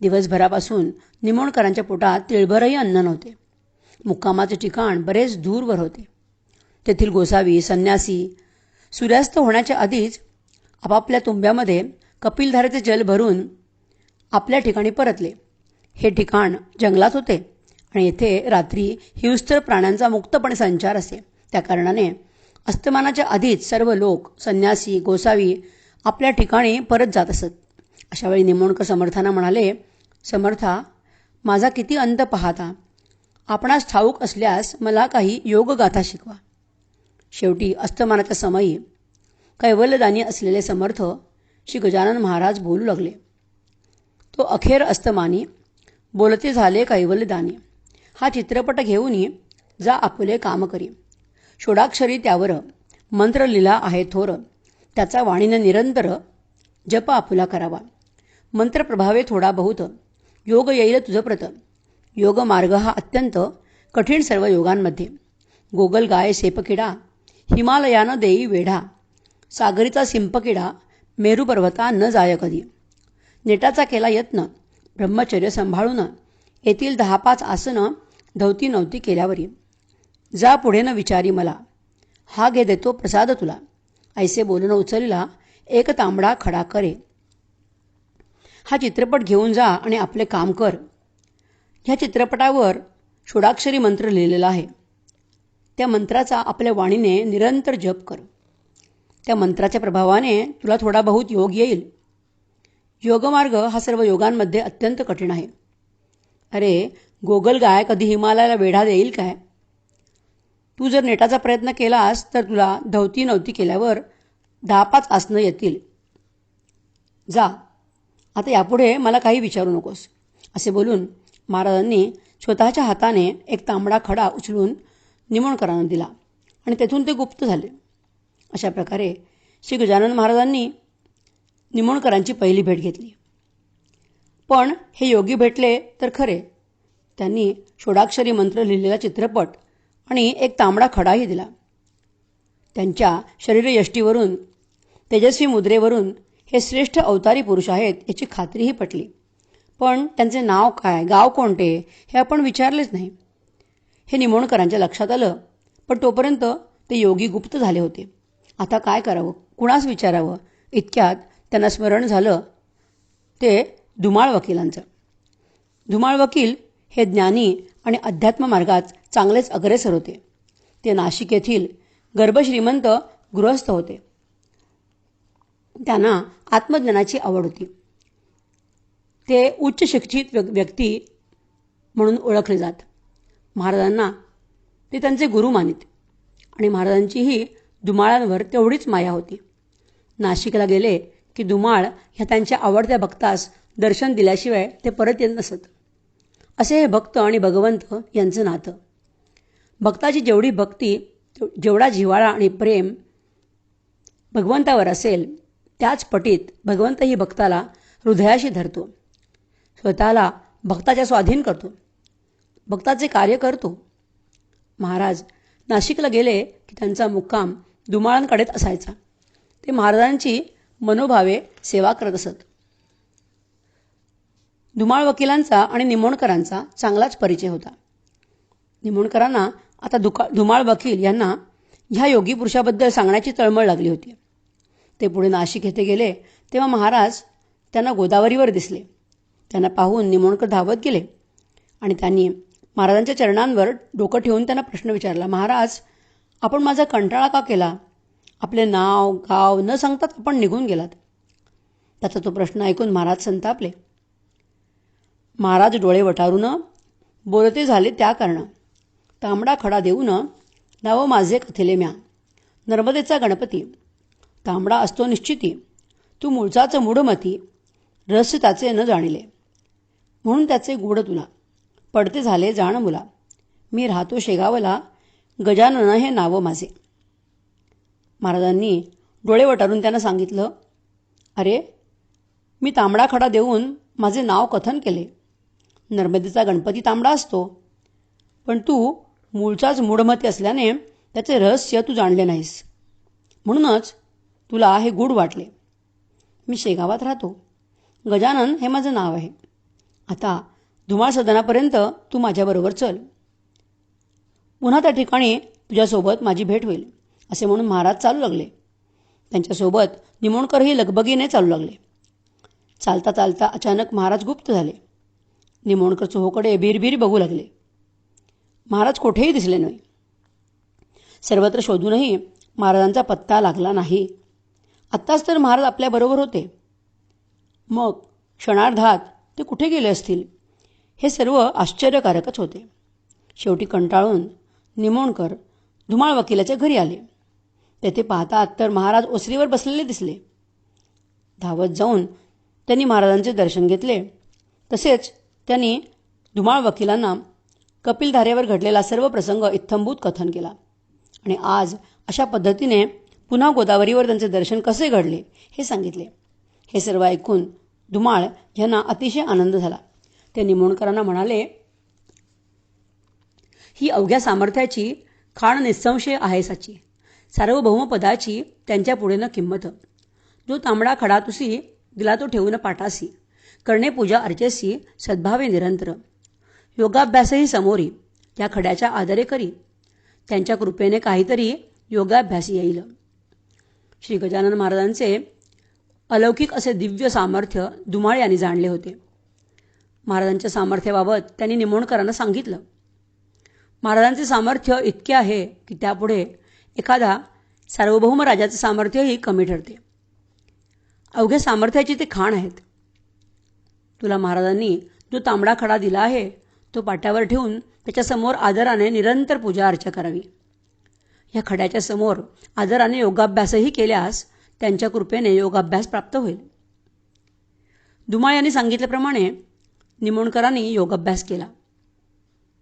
दिवसभरापासून निमोणकरांच्या पोटात तिळभरही अन्न नव्हते. मुक्कामाचे ठिकाण बरेच दूरवर होते. तेथील गोसावी संन्यासी सूर्यास्त होण्याच्या आधीच आपापल्या तुंब्यामध्ये कपिलधारेचे जल भरून आपल्या ठिकाणी परतले. हे ठिकाण जंगलात होते आणि येथे रात्री हिंस्त्र प्राण्यांचा मुक्तपणे संचार असे. त्या कारणाने अस्तमानाच्या आधीच सर्व लोक, संन्यासी, गोसावी आपल्या ठिकाणी परत जात असत. अशावेळी निमोणकर समर्थांना म्हणाले, समर्था, माझा किती अंत पाहता. आपणास ठाऊक असल्यास मला काही योगगाथा शिकवा. शेवटी अस्तमानाच्या समयी कैवल्यदानी असलेले समर्थ श्री गजानन महाराज बोलू लागले. तो अखेर अस्तमानी बोलते झाले कैवल्यदानी. हा चित्रपट घेऊन जा आपुले काम करी. षोडाक्षरी त्यावर मंत्र लिहिला आहे थोर. त्याचा वाणीने निरंतर जप आपुला करावा. मंत्र प्रभावे थोडा बहुत योग येईल तुझ प्रत. योग मार्ग हा अत्यंत कठीण सर्व योगांमध्ये. गोगल गाय सेपकिडा हिमालयानं देई वेढा. सागरीचा सिंपकिडा मेरू पर्वता न जाय कधी. नेटाचा केला यत्न ब्रह्मचर्य सांभाळून. येथील 10-5 आसनं धवती नव्हती केल्यावरी. जा पुढे न विचारी मला. हा घे देतो प्रसाद तुला. ऐसे बोलून उचलला एक तांबडा खडा करे. हा चित्रपट घेऊन जा आणि आपले काम कर. ह्या चित्रपटावर षोडाक्षरी मंत्र लिहिलेला आहे. त्या मंत्राचा आपल्या वाणीने निरंतर जप कर. त्या मंत्राच्या प्रभावाने तुला थोडा बहुत योग येईल. योगमार्ग हा सर्व योगांमध्ये अत्यंत कठीण आहे. अरे, गोगल गाय कधी हिमालयाला वेढा देईल काय? तू जर नेटाचा प्रयत्न केलास तर तुला धवती नव्हती केल्यावर 10-5 आसनं येतील. जा, आता यापुढे मला काही विचारू नकोस, असे बोलून महाराजांनी स्वतःच्या हाताने एक तांबडा खडा उचलून निमोणकरांना दिला आणि तेथून ते गुप्त झाले. अशा प्रकारे श्री गजानन महाराजांनी निमोणकरांची पहिली भेट घेतली. पण हे योगी भेटले तर खरे. त्यांनी षोडाक्षरी मंत्र लिहिलेला चित्रपट आणि एक तांबडा खडाही दिला. त्यांच्या शरीरयष्टीवरून, तेजस्वी मुद्रेवरून हे श्रेष्ठ अवतारी पुरुष आहेत याची खात्रीही पटली. पण त्यांचे नाव काय, गाव कोणते हे आपण विचारलेच नाही. हे निमोणकरांच्या लक्षात आलं, पण तोपर्यंत ते योगी गुप्त झाले होते. आता काय करावं, कुणास विचारावं, इतक्यात त्यांना स्मरण झालं ते धुमाळ वकिलांचं. धुमाळ वकील हे ज्ञानी आणि अध्यात्म मार्गात चांगलेच अग्रेसर होते. ते नाशिक येथील गर्भश्रीमंत गृहस्थ होते. त्यांना आत्मज्ञानाची आवड होती. ते उच्च शिक्षित व्यक्ती म्हणून ओळखले जात. महाराजांना ते त्यांचे गुरु मानित आणि महाराजांचीही धुमाळांवर तेवढीच माया होती. नाशिकला गेले की धुमाळ ह्या त्यांच्या आवडत्या भक्तास दर्शन दिल्याशिवाय ते परत येत नसत. असे हे भक्त आणि भगवंत यांचं नातं. भक्ताची जेवढी भक्ती, जेवढा जिव्हाळा आणि प्रेम भगवंतावर असेल, त्याच पटीत भगवंतही भक्ताला हृदयाशी धरतो, स्वतःला भक्ताच्या स्वाधीन करतो, भक्ताचे कार्य करतो. महाराज नाशिकला गेले की त्यांचा मुक्काम धुमाळांकडेच असायचा. ते महाराजांची मनोभावे सेवा करत असत. धुमाळ वकिलांचा आणि निमोणकरांचा चांगलाच परिचय होता. निमोणकरांना आता धुमाळ वकील यांना ह्या योगी पुरुषाबद्दल सांगण्याची तळमळ लागली होती. ते पुढे नाशिक येथे गेले तेव्हा महाराज त्यांना गोदावरीवर दिसले. त्यांना पाहून निमोणकर धावत गेले आणि त्यांनी महाराजांच्या चरणांवर डोकं ठेवून त्यांना प्रश्न विचारला. महाराज, आपण माझा कंटाळा का केला? आपले नाव गाव न सांगताच आपण निघून गेलात. त्याचा तो प्रश्न ऐकून महाराज संतापले. महाराज डोळे वटारून बोलते झाले त्या कारण. तांबडा खडा देऊन नाव माझे कथिले म्या, नर्मदेचा गणपती. तांबडा असतो निश्चिती, तू मूळचाच मूढमती, रहस्य त्याचे न जाणिले. म्हणून त्याचे गूढ तुला, पडते झाले जाण मुला. मी राहतो शेगावला, गजानन हे नाव माझे. महाराजांनी डोळे वटारून त्यांना सांगितलं, अरे, मी तांबडा खडा देऊन माझे नाव कथन केले. नर्मदेचा गणपती तांबडा असतो, पण तू मूळचाच मूढमती असल्याने त्याचे रहस्य तू जाणले नाहीस, म्हणूनच तुला हे गूढ वाटले. मी शेगावात राहतो, गजानन हे माझं नाव आहे. आता धुमाळ सदनापर्यंत तू माझ्याबरोबर चल, पुन्हा त्या ठिकाणी तुझ्यासोबत माझी भेट होईल, असे म्हणून महाराज चालू लागले. त्यांच्यासोबत निमोणकरही लगबगीने चालू लागले. चालता चालता अचानक महाराज गुप्त झाले. निमोणकर चोहोकडे बिरबिर बघू लागले. महाराज कोठेही दिसले नाही. सर्वत्र शोधूनही महाराजांचा पत्ता लागला नाही. आत्ताच तर महाराज आपल्याबरोबर होते. मग क्षणार्धात ते कुठे गेले असतील? हे सर्व आश्चर्यकारकच होते. शेवटी कंटाळून निमोणकर धुमाळ वकिलाच्या घरी आले. तेथे पाहतात तर महाराज ओसरीवर बसलेले दिसले. धावत जाऊन त्यांनी महाराजांचे दर्शन घेतले. तसेच त्यांनी धुमाळ वकिलांना कपिलधारेवर घडलेला सर्व प्रसंग इत्थंभूत कथन केला आणि आज अशा पद्धतीने पुन्हा गोदावरीवर त्यांचे दर्शन कसे घडले हे सांगितले. हे सर्व ऐकून धुमाळ यांना अतिशय आनंद झाला. ते निमोणकरांना म्हणाले, ही अवघ्या सामर्थ्याची खाण निसंशय आहे साची, सार्वभौमपदाची त्यांच्या पुढे न किंमत. जो तांबडा खडा तुसी दिला तो ठेवून पाठासी, करणे पूजा अर्चेसी सद्भावे निरंतर. योगाभ्यासही समोरी त्या खड्याच्या आदरे करी, त्यांच्या कृपेने काहीतरी योगाभ्यास येईल. श्री गजानन महाराजांचे अलौकिक असे दिव्य सामर्थ्य धुमाळ यांनी जाणले होते. महाराजांच्या सामर्थ्याबाबत त्यांनी निमोणकरांना सांगितलं. महाराजांचे सामर्थ्य इतके आहे की त्यापुढे एखादा सार्वभौम राजाचे सामर्थ्यही कमी ठरते. अवघ्या सामर्थ्याची ते खाण आहेत. तुला महाराजांनी जो तांबडा खडा दिला आहे तो पाट्यावर ठेवून त्याच्यासमोर आदराने निरंतर पूजा अर्चा करावी. या खड्याच्या समोर आदराने योगाभ्यासही केल्यास त्यांच्या कृपेने योगाभ्यास प्राप्त होईल. धुमाळ यांनी सांगितल्याप्रमाणे निमोणकरांनी योगाभ्यास केला.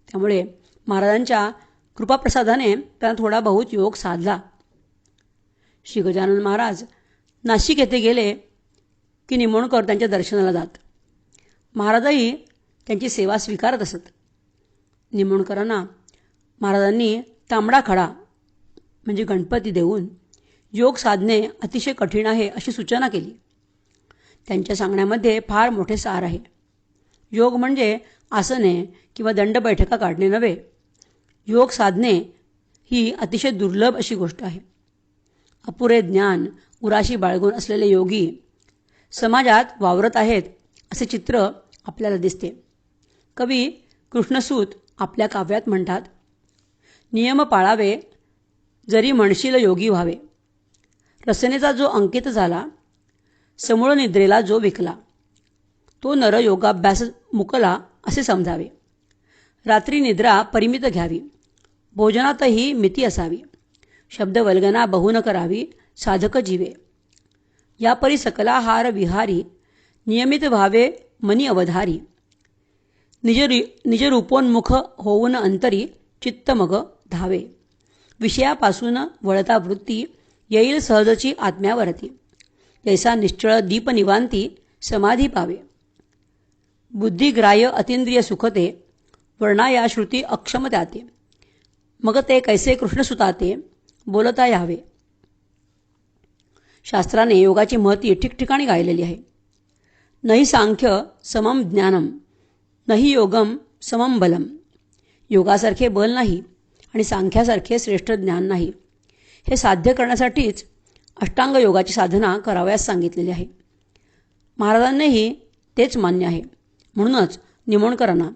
त्यामुळे महाराजांच्या कृपाप्रसादाने त्यांना थोडा बहुत योग साधला. श्री गजानन महाराज नाशिक येथे गेले की निमोणकर त्यांच्या दर्शनाला जात. महाराजही त्यांची सेवा स्वीकारत असत. निमोणकरांना महाराजांनी तांबडा खडा म्हणजे गणपती देऊन योग साधणे अतिशय कठीण आहे अशी सूचना केली. त्यांच्या सांगण्यामध्ये फार मोठे सार आहे. योग म्हणजे आसने किंवा दंड बैठका काढणे नव्हे. योग साधणे ही अतिशय दुर्लभ अशी गोष्ट आहे. अपुरे ज्ञान उराशी बाळगून असलेले योगी समाजात वावरत आहेत असे चित्र आपल्याला दिसते. कवी कृष्णसूत आपल्या काव्यात म्हणतात, नियम पाळावे जरी म्हणशील योगी व्हावे. रसनेचा जो अंकित झाला, समूळ निद्रेला जो विकला, तो नर योगाभ्यास मुकला असे समजावे. रात्री निद्रा परिमित घ्यावी, भोजनातही मिती असावी. शब्द वल्गना बहु न करावी, साधक जीवे. यापरी सकलाहार विहारी, नियमित व्हावे मनी अवधारी. निजरूपोन्मुख होऊन अंतरी, चित्त मग धावे. विषयापासून वळता वृत्ती, येईल सहजची आत्म्यावरती. जैसा निश्चळ दीप निवांती, समाधी पावे. बुद्धिग्राह्य अतींद्रिय सुखते, वर्णाया श्रुती अक्षम त्याते. मग ते कैसे कृष्णसुताते, बोलता यावे. शास्त्राने योगाची महती ठिकठिकाणी गायलेली आहे. नहि सांख्य समम ज्ञानम, नहि योगम समम बलम. योगासारखे बल नाही आणि सांख्यासारखे श्रेष्ठ ज्ञान नाही. हे साध्य करण्यासाठीच अष्टांग योगाची साधना करावयास सांगितलेली आहे. महाराजांनीही तेच मान्य आहे. म्हणूनच निमोणकरांना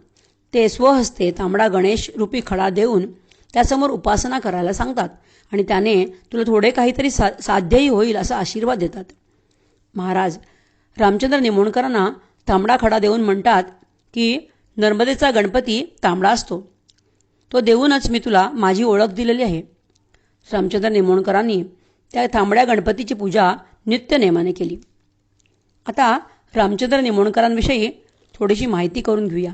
ते स्वहस्ते तांबडा गणेश रूपी खडा देऊन त्यासमोर उपासना करायला सांगतात आणि त्याने तुला थोडे काहीतरी साध्यही होईल असा आशीर्वाद देतात. महाराज रामचंद्र निमोणकरांना तांबडा खडा देऊन म्हणतात की नर्मदेचा गणपती तांबडा असतो, तो देऊनच मी तुला माझी ओळख दिलेली आहे. रामचंद्र निमोणकरांनी त्या तांबड्या गणपतीची पूजा नित्यनेमाने केली. आता रामचंद्र निमोणकरांविषयी थोडीशी माहिती करून घेऊया.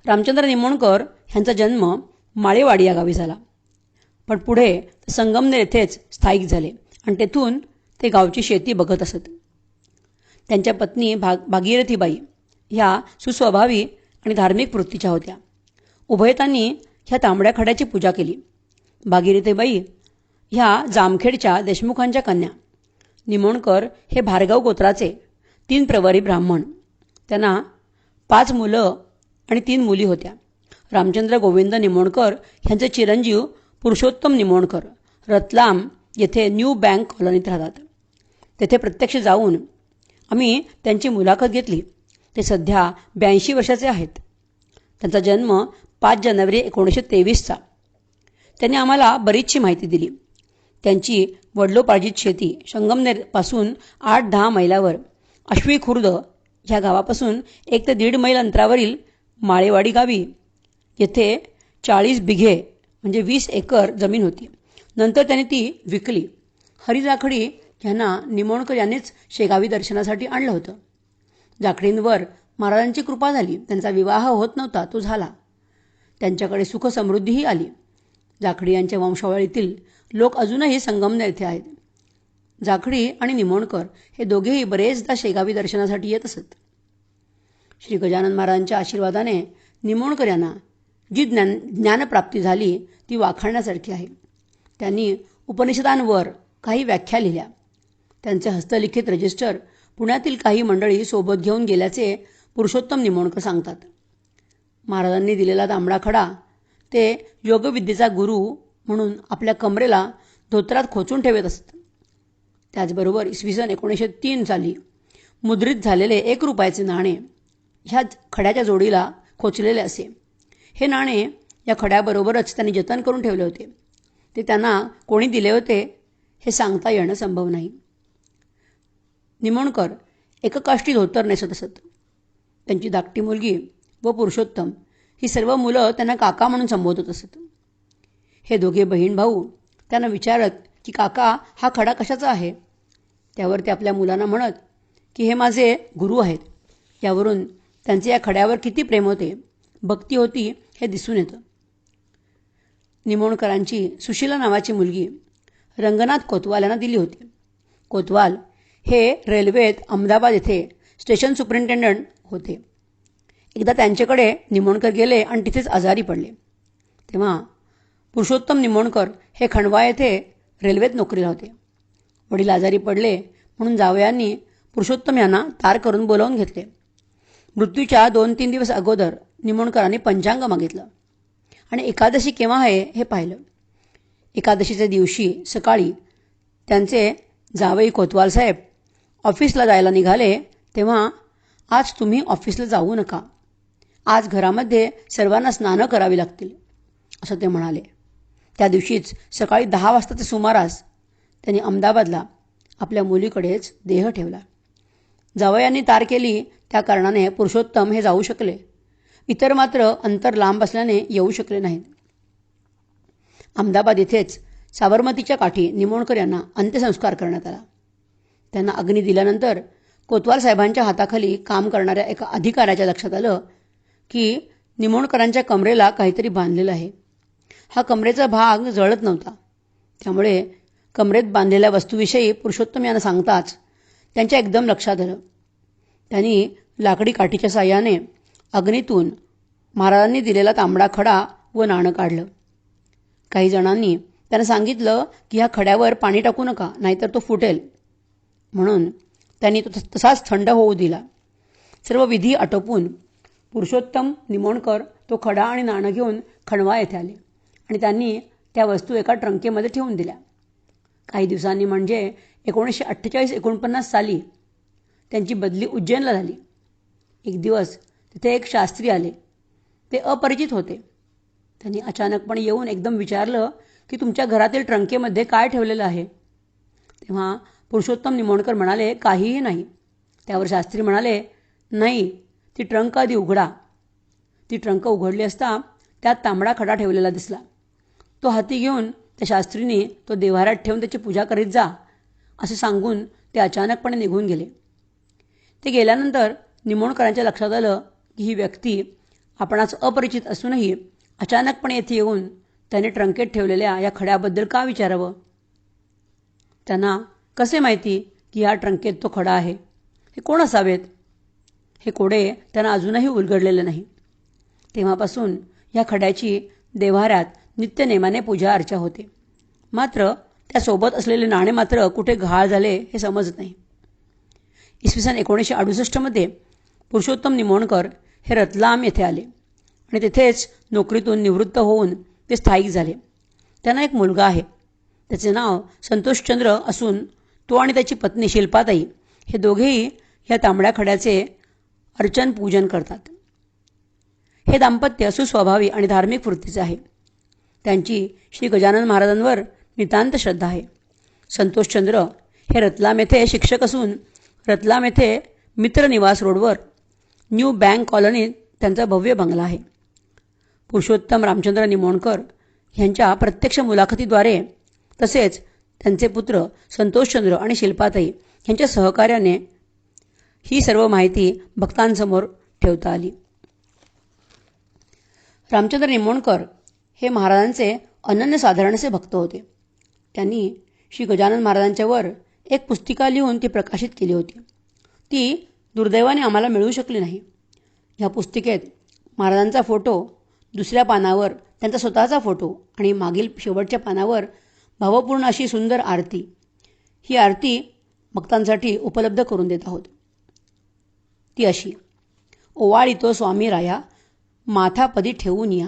रामचंद्र निमोणकर ह्यांचा जन्म माळेवाडी या गावी झाला. पण पुढे संगमनेर येथेच स्थायिक झाले आणि तेथून ते गावची शेती बघत असत. त्यांच्या पत्नी भागीरथीबाई ह्या सुस्वभावी आणि धार्मिक वृत्तीच्या होत्या. उभयतांनी ह्या तांबड्या खड्याची पूजा केली. भागीरथीबाई ह्या जामखेडच्या देशमुखांच्या कन्या. निमोणकर हे भारगाव गोत्राचे 3 प्रवरी ब्राह्मण. त्यांना 5 मुलं आणि 3 मुली होत्या. रामचंद्र गोविंद निमोणकर ह्यांचे चिरंजीव पुरुषोत्तम निमोणकर रतलाम येथे न्यू बँक कॉलनीत राहतात. तेथे प्रत्यक्ष जाऊन आम्ही त्यांची मुलाखत घेतली. ते सध्या 82 वर्षाचे आहेत. त्यांचा जन्म 5 जानेवारी 1923चा. त्यांनी आम्हाला बरीचशी माहिती दिली. त्यांची वडलोपार्जित शेती संगमनेरपासून 8-10 मैलावर आश्वी खुर्द ह्या गावापासून 1 ते 1.5 मैल अंतरावरील माळेवाडी गावी येथे 40 बिघे म्हणजे 20 एकर जमीन होती. नंतर त्यांनी ती विकली. हरिजाखडी ह्यांना निमोणकर यांनीच शेगावी दर्शनासाठी आणलं होतं. जाखडींवर महाराजांची कृपा झाली. त्यांचा विवाह होत नव्हता, तो झाला. त्यांच्याकडे सुख समृद्धीही आली. जाखडी यांच्या वंशावळीतील लोक अजूनही संगमनेर येथे आहेत. जाखडी आणि निमोणकर हे दोघेही बरेचदा शेगावी दर्शनासाठी येत असत. श्री गजानन महाराजांच्या आशीर्वादाने निमोणकर यांना जी ज्ञानप्राप्ती झाली ती वाखाणण्यासारखी आहे. त्यांनी उपनिषदांवर काही व्याख्या लिहिल्या. त्यांचे हस्तलिखित रजिस्टर पुण्यातील काही मंडळी सोबत घेऊन गेल्याचे पुरुषोत्तम निमोणकर सांगतात. महाराजांनी दिलेला तांबडा खडा ते योगविद्येचा गुरु म्हणून आपल्या कमरेला धोत्रात खोचून ठेवत असत. त्याचबरोबर इसवी सन 1903 साली मुद्रित झालेले 1 रुपयाचे नाणे ह्या खड्याच्या जोडीला खोचलेले असे. हे नाणे या खड्याबरोबरच त्यांनी जतन करून ठेवले होते. ते त्यांना कोणी दिले होते हे सांगता येणं संभव नाही. निमोणकर एककाष्टी धोतर नेसत असत. त्यांची धाकटी मुलगी व पुरुषोत्तम ही सर्व मुलं त्यांना काका म्हणून संबोधत असत. हे दोघे बहीण भाऊ त्यांना विचारत की काका हा खडा कशाचा आहे. त्यावर ते आपल्या मुलांना म्हणत की हे माझे गुरु आहेत. यावरून त्यांचे या खड्यावर किती प्रेम होते, भक्ती होती हे दिसून येतं. निमोणकरांची सुशीला नावाची मुलगी रंगनाथ कोतवाल यांना दिली होती. कोतवाल हे रेल्वेत अहमदाबाद येथे स्टेशन सुपरिंटेंडंट होते. एकदा त्यांच्याकडे निमोणकर गेले आणि तिथेच आजारी पडले. तेव्हा पुरुषोत्तम निमोणकर हे खंडवा येथे रेल्वेत नोकरीला होते. वडील आजारी पडले म्हणून जावयांनी पुरुषोत्तम यांना तार करून बोलावून घेतले. मृत्यूच्या 2-3 दिवस अगोदर निमोणकरांनी पंचांग मागितलं आणि एकादशी केव्हा आहे हे पाहिलं. एकादशीच्या दिवशी सकाळी त्यांचे जावई कोतवाल साहेब ऑफिसला जायला निघाले तेव्हा आज तुम्ही ऑफिसला जाऊ नका, आज घरामध्ये सर्वांना स्नानं करावी लागतील असं ते म्हणाले. त्या दिवशीच सकाळी 10 वाजताच्या सुमारास त्यांनी अहमदाबादला आपल्या मुलीकडेच देह ठेवला. जावयांनी तार केली त्या कारणाने पुरुषोत्तम हे जाऊ शकले. इतर मात्र अंतर लांब असल्याने येऊ शकले नाहीत. अहमदाबाद येथेच साबरमतीच्या काठी निमोणकर यांना अंत्यसंस्कार करण्यात आला. त्यांना अग्नी दिल्यानंतर कोतवाल साहेबांच्या हाताखाली काम करणाऱ्या एका अधिकाऱ्याच्या लक्षात आलं की निमोणकरांच्या कमरेला काहीतरी बांधलेलं आहे. हा कमरेचा भाग जळत नव्हता. त्यामुळे कमरेत बांधलेल्या वस्तूविषयी पुरुषोत्तम यांना सांगताच त्यांच्या एकदम लक्षात आलं. त्यांनी लाकडी काठीच्या साह्याने अग्नीतून महाराजांनी दिलेला तांबडा खडा व नाणं काढलं. काही जणांनी त्यांना सांगितलं की ह्या खड्यावर पाणी टाकू नका, नाहीतर तो फुटेल. म्हणून त्यांनी तो तसाच थंड होऊ दिला. सर्व विधी आटोपून पुरुषोत्तम निमोणकर तो खडा आणि नाणं घेऊन खंडवा येथे आले आणि त्यांनी त्या वस्तू एका ट्रंकेमध्ये ठेवून दिल्या. काही दिवसांनी म्हणजे 1948-49 साली त्यांची बदली उज्जैनला झाली. एक दिवस तिथे एक शास्त्री आले. ते अपरिचित होते. त्यांनी अचानकपणे येऊन एकदम विचारलं की तुमच्या घरातील ट्रंकेमध्ये काय ठेवलेलं आहे. तेव्हा पुरुषोत्तम निमोणकर म्हणाले काहीही नाही. त्यावर शास्त्री म्हणाले नाही, ती ट्रंक आधी उघडा. ती ट्रंक उघडली असता त्यात तांबडा खडा ठेवलेला दिसला. तो हाती घेऊन त्या शास्त्रीने तो देव्हाऱ्यात ठेवून त्याची पूजा करीत जा असे सांगून ते अचानकपणे निघून गेले. ते गेल्यानंतर निमोणकरांच्या लक्षात आलं की ही व्यक्ती आपणास अपरिचित असूनही अचानकपणे येथे येऊन त्याने ट्रंकेत ठेवलेल्या या खड्याबद्दल का विचारावं. त्यांना कसे माहिती की या ट्रंकेत तो खडा आहे, हे कोण असावेत. हे कोडे त्यांना अजूनही उलगडलेले नाही. तेव्हापासून या खड्याची देव्हाऱ्यात नित्यनेमाने पूजा अर्चा होते. मात्र त्यासोबत असलेले नाणे मात्र कुठे घाळ झाले हे समजत नाही. इसवी सन 1968 पुरुषोत्तम निमोणकर हे रतलाम येथे आले आणि तिथेच नोकरीतून निवृत्त होऊन ते स्थायिक झाले. त्यांना एक मुलगा आहे. त्याचे नाव संतोषचंद्र असून तो आणि त्याची पत्नी शिल्पाताई हे दोघेही या तांबड्या खड्याचे अर्चन पूजन करतात. हे दाम्पत्य सुस्वभावी आणि धार्मिक वृत्तीचे आहे. त्यांची श्री गजानन महाराजांवर नितांत श्रद्धा आहे. संतोषचंद्र हे रतलाम येथे शिक्षक असून रतलाम येथे मित्र निवास रोडवर न्यू बँक कॉलनीत त्यांचा भव्य बंगला आहे. पुरुषोत्तम रामचंद्र निमोणकर यांच्या प्रत्यक्ष मुलाखतीद्वारे तसेच त्यांचे पुत्र संतोषचंद्र आणि शिल्पाताई यांच्या सहकार्याने ही सर्व माहिती भक्तांसमोर ठेवता आली. रामचंद्र निमोणकर हे महाराजांचे अनन्यसाधारण असे भक्त होते. त्यांनी श्री गजानन महाराजांच्यावर एक पुस्तिका लिहून ती प्रकाशित केली होती. ती दुर्दैवाने आम्हाला मिळू शकली नाही. ह्या पुस्तिकेत महाराजांचा फोटो, दुसऱ्या पानावर त्यांचा स्वतःचा फोटो आणि मागील शेवटच्या पानावर भावपूर्ण अशी सुंदर आरती, ही आरती भक्तांसाठी उपलब्ध करून देत आहोत. ती अशी: ओवाळितो स्वामी राया माथापदी ठेवून या,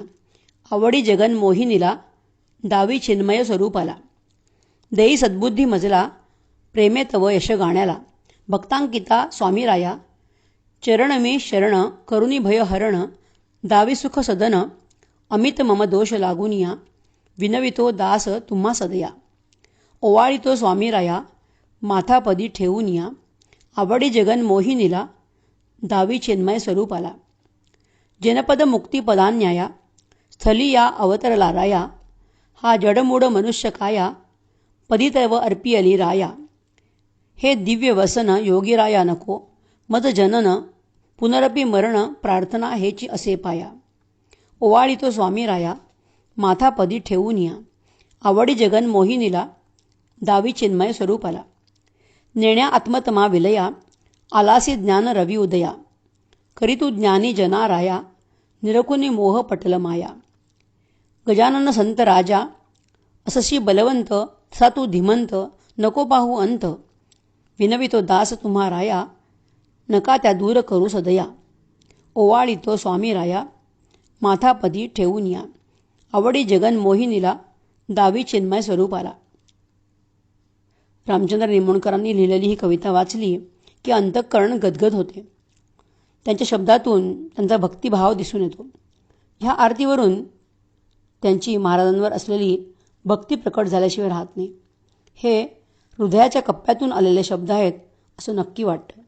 आवडी जगन मोहिनीला दावी चिन्मय स्वरूपाला, देई सद्बुद्धी मजला प्रेमे तव यश गाण्याला, भक्तांकिता स्वामी राया चरणमी शरण करुणी भय हरण, दावी सुख सदन अमित मम दोष लागून या, विनवितो दास तुम्हा सदया. ओवाळितो स्वामी राया माथापदी ठेवून या, आवडी जगन मोहिनीला दावी चिन्मय स्वरूपाला, जनपद मुक्तिपदान्याया स्थली या अवतरला राया, हा जडमूड मनुष्य काया पदितव अर्पियली राया, हे दिव्य वसन योगीराया नको, मज जनन पुनरपी मरण प्रार्थना हेची असे पाया. ओवाळितो स्वामी राया माथापदी ठेवून या, आवडी जगन मोहिनीला दावी चिन्मय स्वरूपाला. नेण्या आत्मतमा विलया आलासी ज्ञान रवी उदया, करी तू ज्ञानी जना राया निरकुनी मोह पटल माया. गजानन संत राजा असशी बलवंत, तसा तू धीमंत नको पाहू अंत. विनवितो दास तुम्हा राया नका त्या दूर करू सदया. ओवाळितो स्वामी राया माथापदी ठेवून या, आवडी जगन मोहिनीला दावी चिन्मय स्वरूपाला. रामचंद्र निमोणकरांनी लिहिलेली ही कविता वाचली की अंतःकरण गदगद होते. त्यांच्या शब्दातून त्यांचा भक्तिभाव दिसून येतो. ह्या आरतीवरून त्यांची महाराजांवर असलेली भक्ती प्रकट झाल्याशिवाय राहत नाही. हे हृदयाच्या कप्प्यातून आलेले शब्द आहेत असं नक्की वाटतं.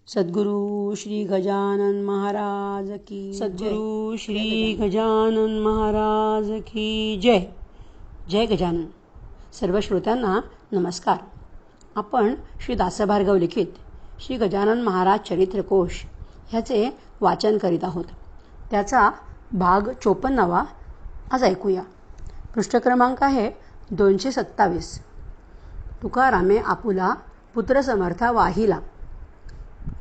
सद्गुरू श्री गजानन महाराज की सद्गुरू श्री गजानन महाराज की जय. जय गजानन. सर्व श्रोत्यांना नमस्कार. आपण श्री दासभार्गव लिखित श्री गजानन महाराज चरित्रकोश ह्याचे वाचन करीत आहोत. त्याचा भाग 54 आज ऐकूया. पृष्ठ क्रमांक आहे 227. तुकारामे आपुला पुत्र समर्था वाहिला.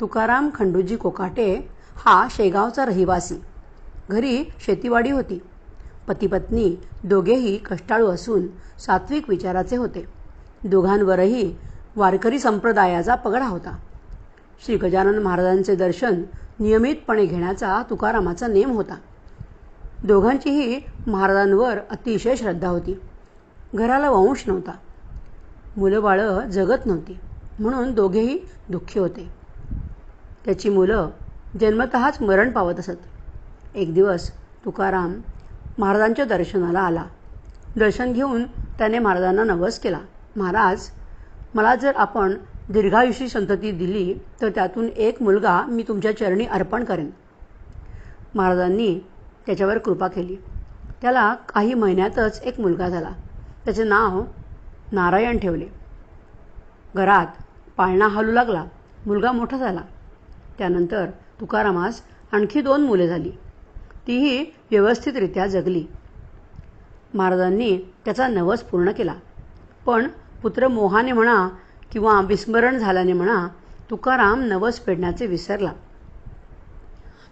तुकाराम खंडूजी कोकाटे हा शेगावचा रहिवासी. घरी शेतीवाडी होती. पतिपत्नी दोघेही कष्टाळू असून सात्विक विचाराचे होते. दोघांवरही वारकरी संप्रदायाचा पगडा होता. श्री गजानन महाराजांचे दर्शन नियमितपणे घेण्याचा तुकारामाचा नेम होता. दोघांचीही महाराजांवर अतिशय श्रद्धा होती. घराला वंश नव्हता. मुलंबाळं जगत नव्हती, म्हणून दोघेही दुःखी होते. त्याची मुलं जन्मतःच मरण पावत असत. एक दिवस तुकाराम महाराजांच्या दर्शनाला आला. दर्शन घेऊन त्याने महाराजांना नवस केला. महाराज, मला जर आपण दीर्घायुषी संतती दिली तर त्यातून एक मुलगा मी तुमच्या चरणी अर्पण करेन. महाराजांनी त्याच्यावर कृपा केली. त्याला काही महिन्यातच एक मुलगा झाला. त्याचे नाव नारायण ठेवले. घरात पाळणा हलू लागला. मुलगा मोठा झाला. त्यानंतर तुकारामास आणखी 2 मुले झाली. तीही व्यवस्थितरित्या जगली. महाराजांनी त्याचा नवस पूर्ण केला. पण पुत्र मोहाने म्हणा किंवा विस्मरण झाल्याने म्हणा तुकाराम नवस फेडण्याचे विसरला.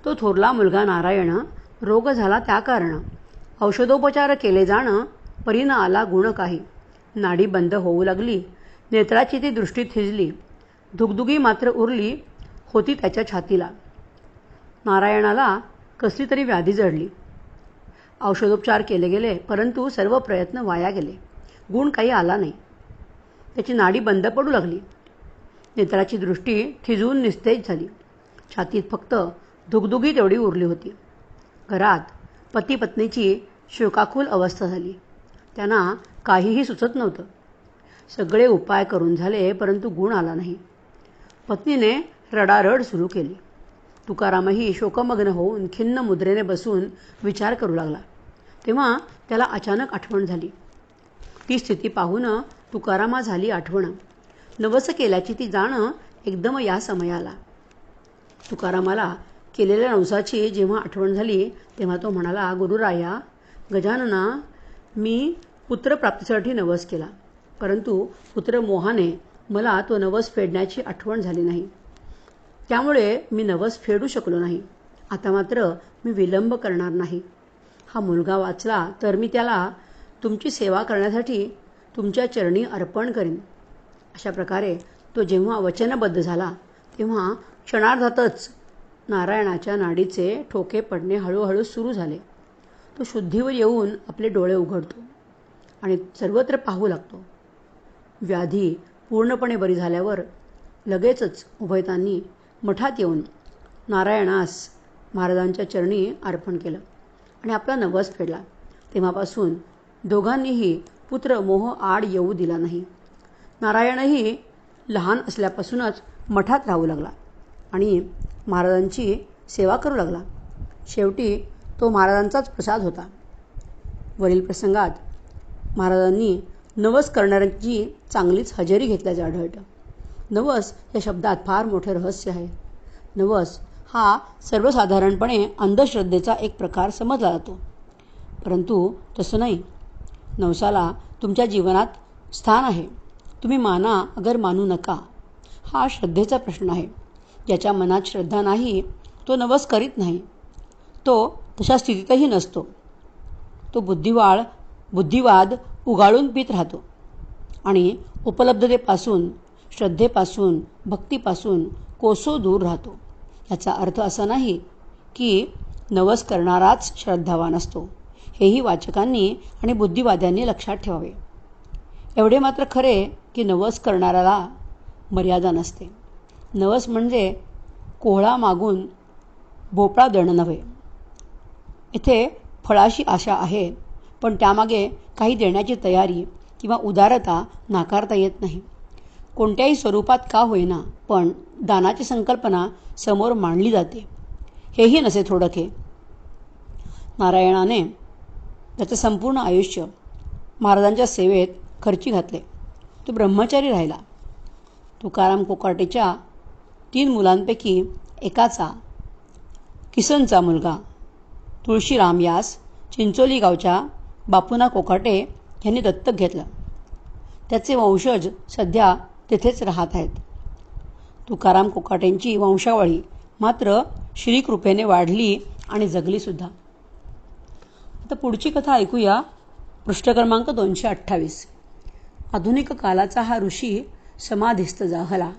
तो थोरला मुलगा नारायण रोग झाला त्याकारण औषधोपचार केले जाणं परीन आला गुण काही. नाडी बंद होऊ लागली. नेत्राची ती दृष्टी थिजली. दुगदुगी मात्र उरली होती त्याच्या छातीला. नारायणाला कसली तरी व्याधी जडली. औषधोपचार केले गेले, परंतु सर्व प्रयत्न वाया गेले. गुण काही आला नाही. त्याची नाडी बंद पडू लागली. नेत्राची दृष्टी थिजून निस्तेज झाली. छातीत फक्त दुगदुगी तेवढी उरली होती. घरात पती पत्नीची शोकाकुल अवस्था झाली. त्यांना काहीही सुचत नव्हतं. सगळे उपाय करून झाले, परंतु गुण आला नाही. पत्नीने रडारड सुरू केली. तुकारामही शोकमग्न होऊन खिन्न मुद्रेने बसून विचार करू लागला. तेव्हा त्याला अचानक आठवण झाली. ती स्थिती पाहून तुकारामा झाली आठवण. नवस केल्याची ती जाण एकदम या समयाला. तुकारामाला केलेल्या नवसाची जेव्हा आठवण झाली तेव्हा तो म्हणाला, गुरुराया गजानना, मी पुत्रप्राप्तीसाठी नवस केला, परंतु पुत्र मोहाने मला तो नवस फेडण्याची आठवण झाली नाही. त्यामुळे मी नवस फेडू शकलो नाही. आता मात्र मी विलंब करणार नाही. हा मुलगा वाचला तर मी त्याला तुमची सेवा करण्यासाठी तुमच्या चरणी अर्पण करीन. अशा प्रकारे तो जेव्हा वचनबद्ध झाला तेव्हा क्षणार्धातच नारायणाच्या नाडीचे ठोके पडणे हळूहळू सुरू झाले. तो शुद्धीवर येऊन आपले डोळे उघडतो आणि सर्वत्र पाहू लागतो. व्याधी पूर्णपणे बरी झाल्यावर लगेचच उभयतांनी मठात येऊन नारायणास महाराजांच्या चरणी अर्पण केलं आणि आपला नवस फेडला. तेव्हापासून दोघांनीही पुत्र मोह आड येऊ दिला नाही. नारायणही लहान असल्यापासूनच मठात राहू लागला आणि महाराजांची सेवा करू लागला. शेवटी तो महाराजांचाच प्रसाद होता. वरील प्रसंगात महाराजांनी नवस करणाऱ्यांची चांगलीच हजेरी घेतल्याचं आढळतं. नवस या शब्दात फार मोठे रहस्य आहे. नवस हा सर्वसाधारणपणे अंधश्रद्धेचा एक प्रकार समजला जातो, परंतु तसं नाही. नवसाला तुमच्या जीवनात स्थान आहे. तुम्ही माना अगर मानू नका, हा श्रद्धेचा प्रश्न आहे. ज्याच्या मनात श्रद्धा नाही तो नवस करीत नाही. तो तशा स्थितीतही नसतो. तो बुद्धिवाद उगाळून पित राहतो आणि उपलब्धतेपासून, श्रद्धेपासून, भक्तीपासून कोसो दूर राहतो. याचा अर्थ असा नाही की नवस करणाराच श्रद्धावान असतो. हेही वाचकांनी आणि बुद्धिवाद्यांनी लक्षात ठेवावे. एवढे मात्र खरे की नवस करणाऱ्याला मर्यादा नसते. नवस म्हणजे कोहळा मागून भोपळा देणं नव्हे. इथे फळाशी आशा आहे, पण त्यामागे काही देण्याची तयारी किंवा उदारता नाकारता येत नाही. कोणत्याही स्वरूपात का होईना, पण दानाची संकल्पना समोर मांडली जाते. हेही नसे थोडके. नारायणाने त्याचं संपूर्ण आयुष्य महाराजांच्या सेवेत खर्ची घातले. तो ब्रह्मचारी राहिला. तुकाराम कोकाटेच्या 3 मुलांपैकी एकाचा, किसनचा मुलगा तुळशीराम यास चिंचोली गावच्या बापूना कोकाटे यांनी दत्तक घेतलं. त्याचे वंशज सध्या तेथेच राहत आहेत. तुकाराम कोकाटेंची वंशावळी मात्र श्रीकृपेने वाढली आणि जगलीसुद्धा. आता पुढची कथा ऐकूया. पृष्ठ क्रमांक 228. आधुनिक कालाचा हा ऋषी समाधिस्थ झाला.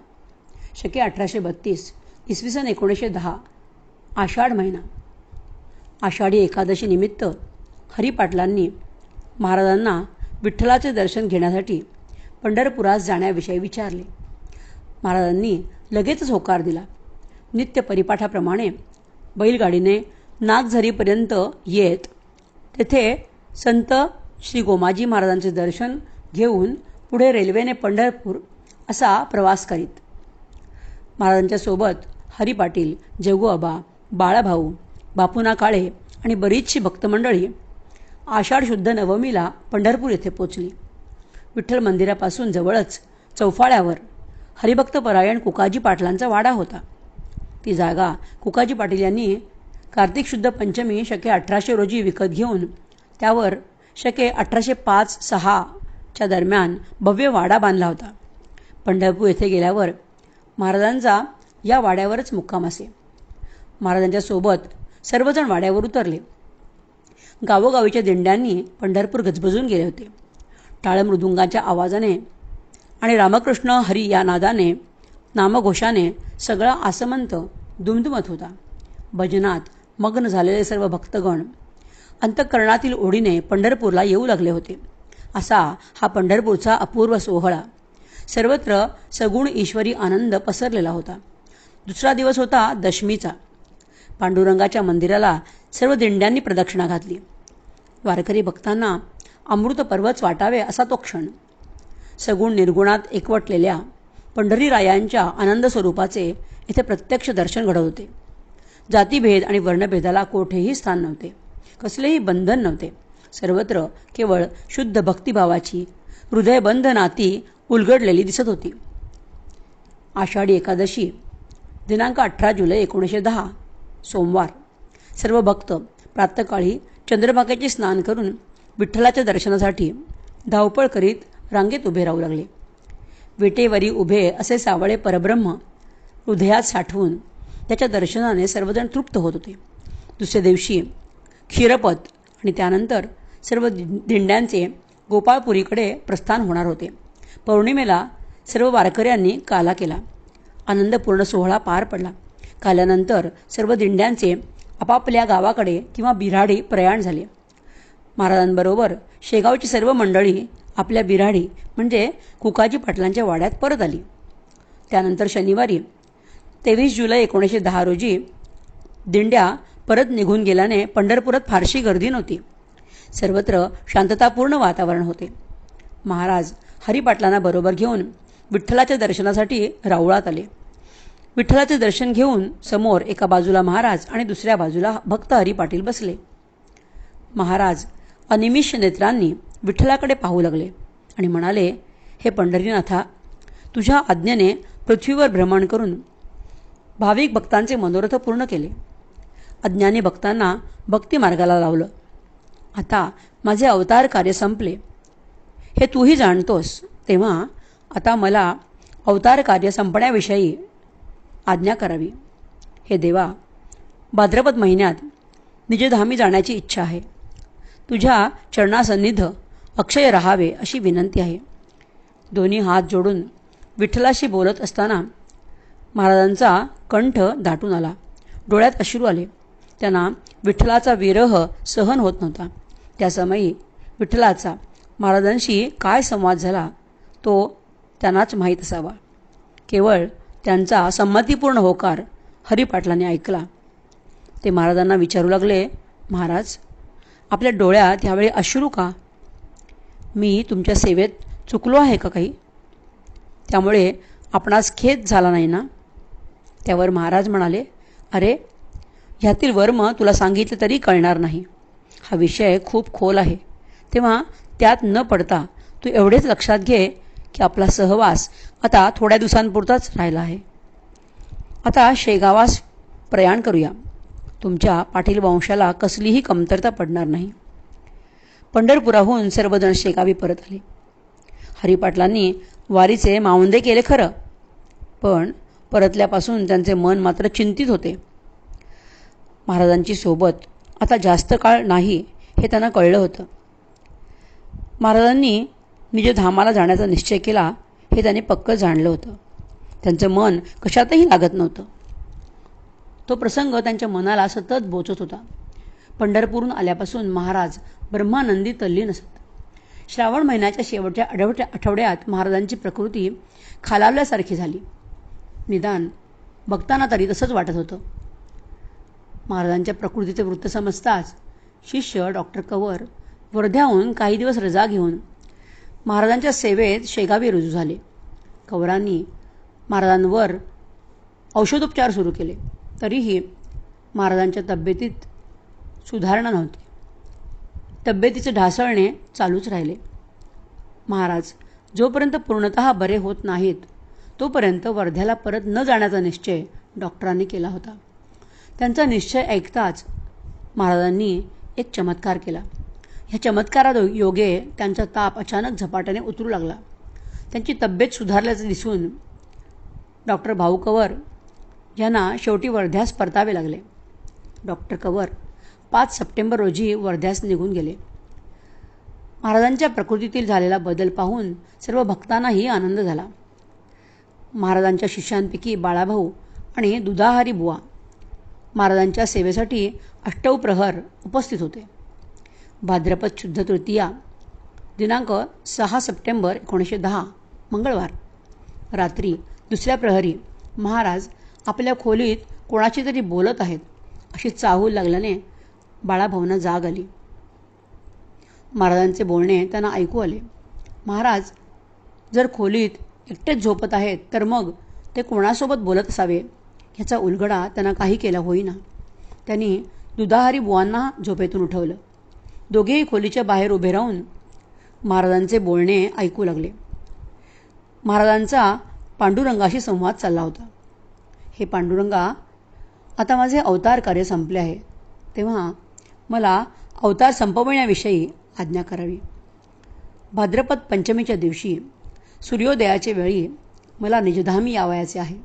शके 1832, इसवी सन 1910. आषाढ महिना. आषाढी एकादशी निमित्त हरिपाटलांनी महाराजांना विठ्ठलाचे दर्शन घेण्यासाठी पंढरपुरास जाण्याविषयी विचारले. महाराजांनी लगेचच होकार दिला. नित्य परिपाठाप्रमाणे बैलगाडीने नागझरीपर्यंत येत तेथे संत श्री गोमाजी महाराजांचे दर्शन घेऊन पुढे रेल्वेने पंढरपूर असा प्रवास करीत. महाराजांच्या सोबत हरिपाटील, जगूआबा, बाळाभाऊ, बापूना काळे आणि बरीचशी भक्तमंडळी आषाढ शुद्ध नवमीला पंढरपूर येथे पोचली. विठ्ठल मंदिरापासून जवळच चौफाळ्यावर हरिभक्तपरायण कुकाजी पाटलांचा वाडा होता. ती जागा कुकाजी पाटील यांनी कार्तिक शुद्ध पंचमी शके 1800 रोजी विकत घेऊन त्यावर शके 1805-6 दरम्यान भव्य वाडा बांधला होता. पंढरपूर येथे गेल्यावर महाराजांचा या वाड्यावरच मुक्काम असे. महाराजांच्या सोबत सर्वजण वाड्यावर उतरले. गावोगावीच्या दिंड्यांनी पंढरपूर गजबजून गेले होते. टाळमृदुंगाच्या आवाजाने आणि रामकृष्ण हरी या नामघोषाने सगळा आसमंत दुमदुमत होता. भजनात मग्न झालेले सर्व भक्तगण अंतःकरणातील ओढीने पंढरपूरला येऊ लागले होते. असा हा पंढरपूरचा अपूर्व सोहळा. सर्वत्र सगुण ईश्वरी आनंद पसरलेला होता. दुसरा दिवस होता दशमीचा. पांडुरंगाच्या मंदिराला सर्व दिंड्यांनी प्रदक्षिणा घातली. वारकरी भक्तांना अमृत पर्वच वाटावे असा तो क्षण. सगुण निर्गुणात एकवटलेल्या पंढरीरायांच्या आनंद स्वरूपाचे इथे प्रत्यक्ष दर्शन घडत होते. जातीभेद आणि वर्णभेदाला कोठेही स्थान नव्हते. कसलेही बंधन नव्हते. सर्वत्र केवळ शुद्ध भक्तिभावाची हृदयबंध नाती उलगडलेली दिसत होती. आषाढी एकादशी दिनांक 18 जुलै 1910 सोमवार. सर्व भक्त प्रातःकाळी चंद्रभागेचे स्नान करून विठ्ठलाच्या दर्शनासाठी धावपळ करीत रांगेत उभे राहू लागले. विटेवरी उभे असे सावळे परब्रह्म हृदयात साठवून त्याच्या दर्शनाने सर्वजण तृप्त होत होते. दुसऱ्या दिवशी क्षीरपद आणि त्यानंतर सर्व दिंड्यांचे गोपाळपुरीकडे प्रस्थान होणार होते. पौर्णिमेला सर्व वारकऱ्यांनी काला केला. आनंदपूर्ण सोहळा पार पडला. काल्यानंतर सर्व दिंड्यांचे आपापल्या गावाकडे किंवा बिऱ्हाडी प्रयाण झाले. महाराजांबरोबर शेगावची सर्व मंडळी आपल्या बिऱ्हाडी म्हणजे कुकाजी पाटलांच्या वाड्यात परत आली. त्यानंतर शनिवारी 23 जुलै 1910 रोजी दिंड्या परत निघून गेल्याने पंढरपुरात फारशी गर्दी नव्हती. सर्वत्र शांततापूर्ण वातावरण होते. महाराज हरिपाटलांना बरोबर घेऊन विठ्ठलाच्या दर्शनासाठी राऊळात आले. विठ्ठलाचे दर्शन घेऊन समोर एका बाजूला महाराज आणि दुसऱ्या बाजूला भक्त हरिपाटील बसले. महाराज अनिमिष नेत्रांनी विठ्ठलाकडे पाहू लागले आणि म्हणाले, हे पंढरीनाथा, तुझ्या आज्ञेने पृथ्वीवर भ्रमण करून भाविक भक्तांचे मनोरथ पूर्ण केले. अज्ञानी भक्तांना भक्ती मार्गाला लावलं. आता माझे अवतार कार्य संपले हे तूही जाणतोस, तेव्हा आता मला अवतार कार्य संपण्याविषयी आज्ञा करावी. हे देवा, भाद्रपद महिन्यात निजधामी जाण्याची इच्छा आहे. तुझ्या चरणासन्निध अक्षय राहावे अशी विनंती आहे. दोन्ही हात जोडून विठ्ठलाशी बोलत असताना महाराजांचा कंठ दाटून आला. डोळ्यात अश्रू आले. त्यांना विठ्ठलाचा विरह सहन होत नव्हता. त्या समयी विठ्ठलाचा महाराजांशी काय संवाद झाला तो त्यांनाच माहीत असावा. केवळ त्यांचा संमतीपूर्ण होकार हरिपाटलाने ऐकला. ते महाराजांना विचारू लागले, महाराज, आपल्या डोळ्यात ह्यावेळी अश्रू का? मी तुमच्या सेवेत चुकलो आहे का काही? त्यामुळे आपणास खेद झाला नाही ना? त्यावर महाराज म्हणाले, अरे, ह्यातील वर्म तुला सांगितले तरी कळणार नाही. हा विषय खूप खोल आहे. तेव्हा त्यात न पडता तू एवढेच लक्षात घे की आपला सहवास आता थोड्या दिवसांपुरताच राहिला आहे. आता शेगावास प्रयाण करूया. तुमच्या पाटील वंशाला कसलीही कमतरता पडणार नाही. पंढरपुराहून सर्वजण शेगावी परत आले. हरिपाटलांनी वारीचे मावंदे केले खरं, पण परतल्यापासून त्यांचे मन मात्र चिंतित होते. महाराजांची सोबत आता जास्त काळ नाही हे त्यांना कळलं होतं. महाराजांनी निजधामाला जाण्याचा निश्चय केला हे त्यांनी पक्क जाणलं होतं. त्यांचं मन कशातही लागत नव्हतं. तो प्रसंग त्यांच्या मनाला सतत बोचत होता. पंढरपूरहून आल्यापासून महाराज ब्रह्मानंदी तल्लीन असत. श्रावण महिन्याच्या शेवटच्या आठवड्यात महाराजांची प्रकृती खालावल्यासारखी झाली. निदान भक्तांना तरी तसंच वाटत होतं. महाराजांच्या प्रकृतीचे वृत्त समजताच शिष्य डॉक्टर कवर वर्ध्याहून काही दिवस रजा घेऊन महाराजांच्या सेवेत शेगावी रुजू झाले. कवरांनी महाराजांवर औषधोपचार सुरू केले, तरीही महाराजांच्या तब्येतीत सुधारणा नव्हती. तब्येतीचे ढासळणे चालूच राहिले. महाराज जोपर्यंत पूर्णतः बरे होत नाहीत तोपर्यंत वर्ध्याला परत न जाण्याचा निश्चय डॉक्टरांनी केला होता. त्यांचा निश्चय ऐकताच महाराजांनी एक चमत्कार केला. ह्या चमत्कारायोगे त्यांचा ताप अचानक झपाट्याने उतरू लागला. त्यांची तब्येत सुधारल्याचे दिसून डॉक्टर भाऊ कवर यांना शेवटी वर्ध्यास परतावे लागले. डॉक्टर कवर 5 सप्टेंबर रोजी वर्ध्यास निघून गेले. महाराजांच्या प्रकृतीतील झालेला बदल पाहून सर्व भक्तांनाही आनंद झाला. महाराजांच्या शिष्यांपैकी बाळाभाऊ आणि दुधाहारी बुवा महाराजांच्या सेवेसाठी अष्टौ प्रहर उपस्थित होते. भाद्रपद शुद्ध तृतीया दिनांक 6 सप्टेंबर 1910 मंगळवार रात्री 2ऱ्या प्रहरी महाराज आपल्या खोलीत कोणाशी तरी बोलत आहेत अशी चाहूल लागल्याने बाळाभाऊंना जाग आली. महाराजांचे बोलणे त्यांना ऐकू आले. महाराज जर खोलीत एकटेच झोपत आहेत तर मग ते कोणासोबत बोलत असावे ह्याचा उलगडा त्यांना काही केला होईना. त्यांनी दुधाहारी बुवांना झोपेतून उठवलं. दोघेही खोलीच्या बाहेर उभे राहून महाराजांचे बोलणे ऐकू लागले. महाराजांचा पांडुरंगाशी संवाद चालला होता. हे पांडुरंगा, आता माझे अवतार कार्य संपले आहे, तेव्हा मला अवतार संपवण्याविषयी आज्ञा करावी. भाद्रपद पंचमीच्या दिवशी सूर्योदयाच्या वेळी मला निजधामी यावयाचे आहे.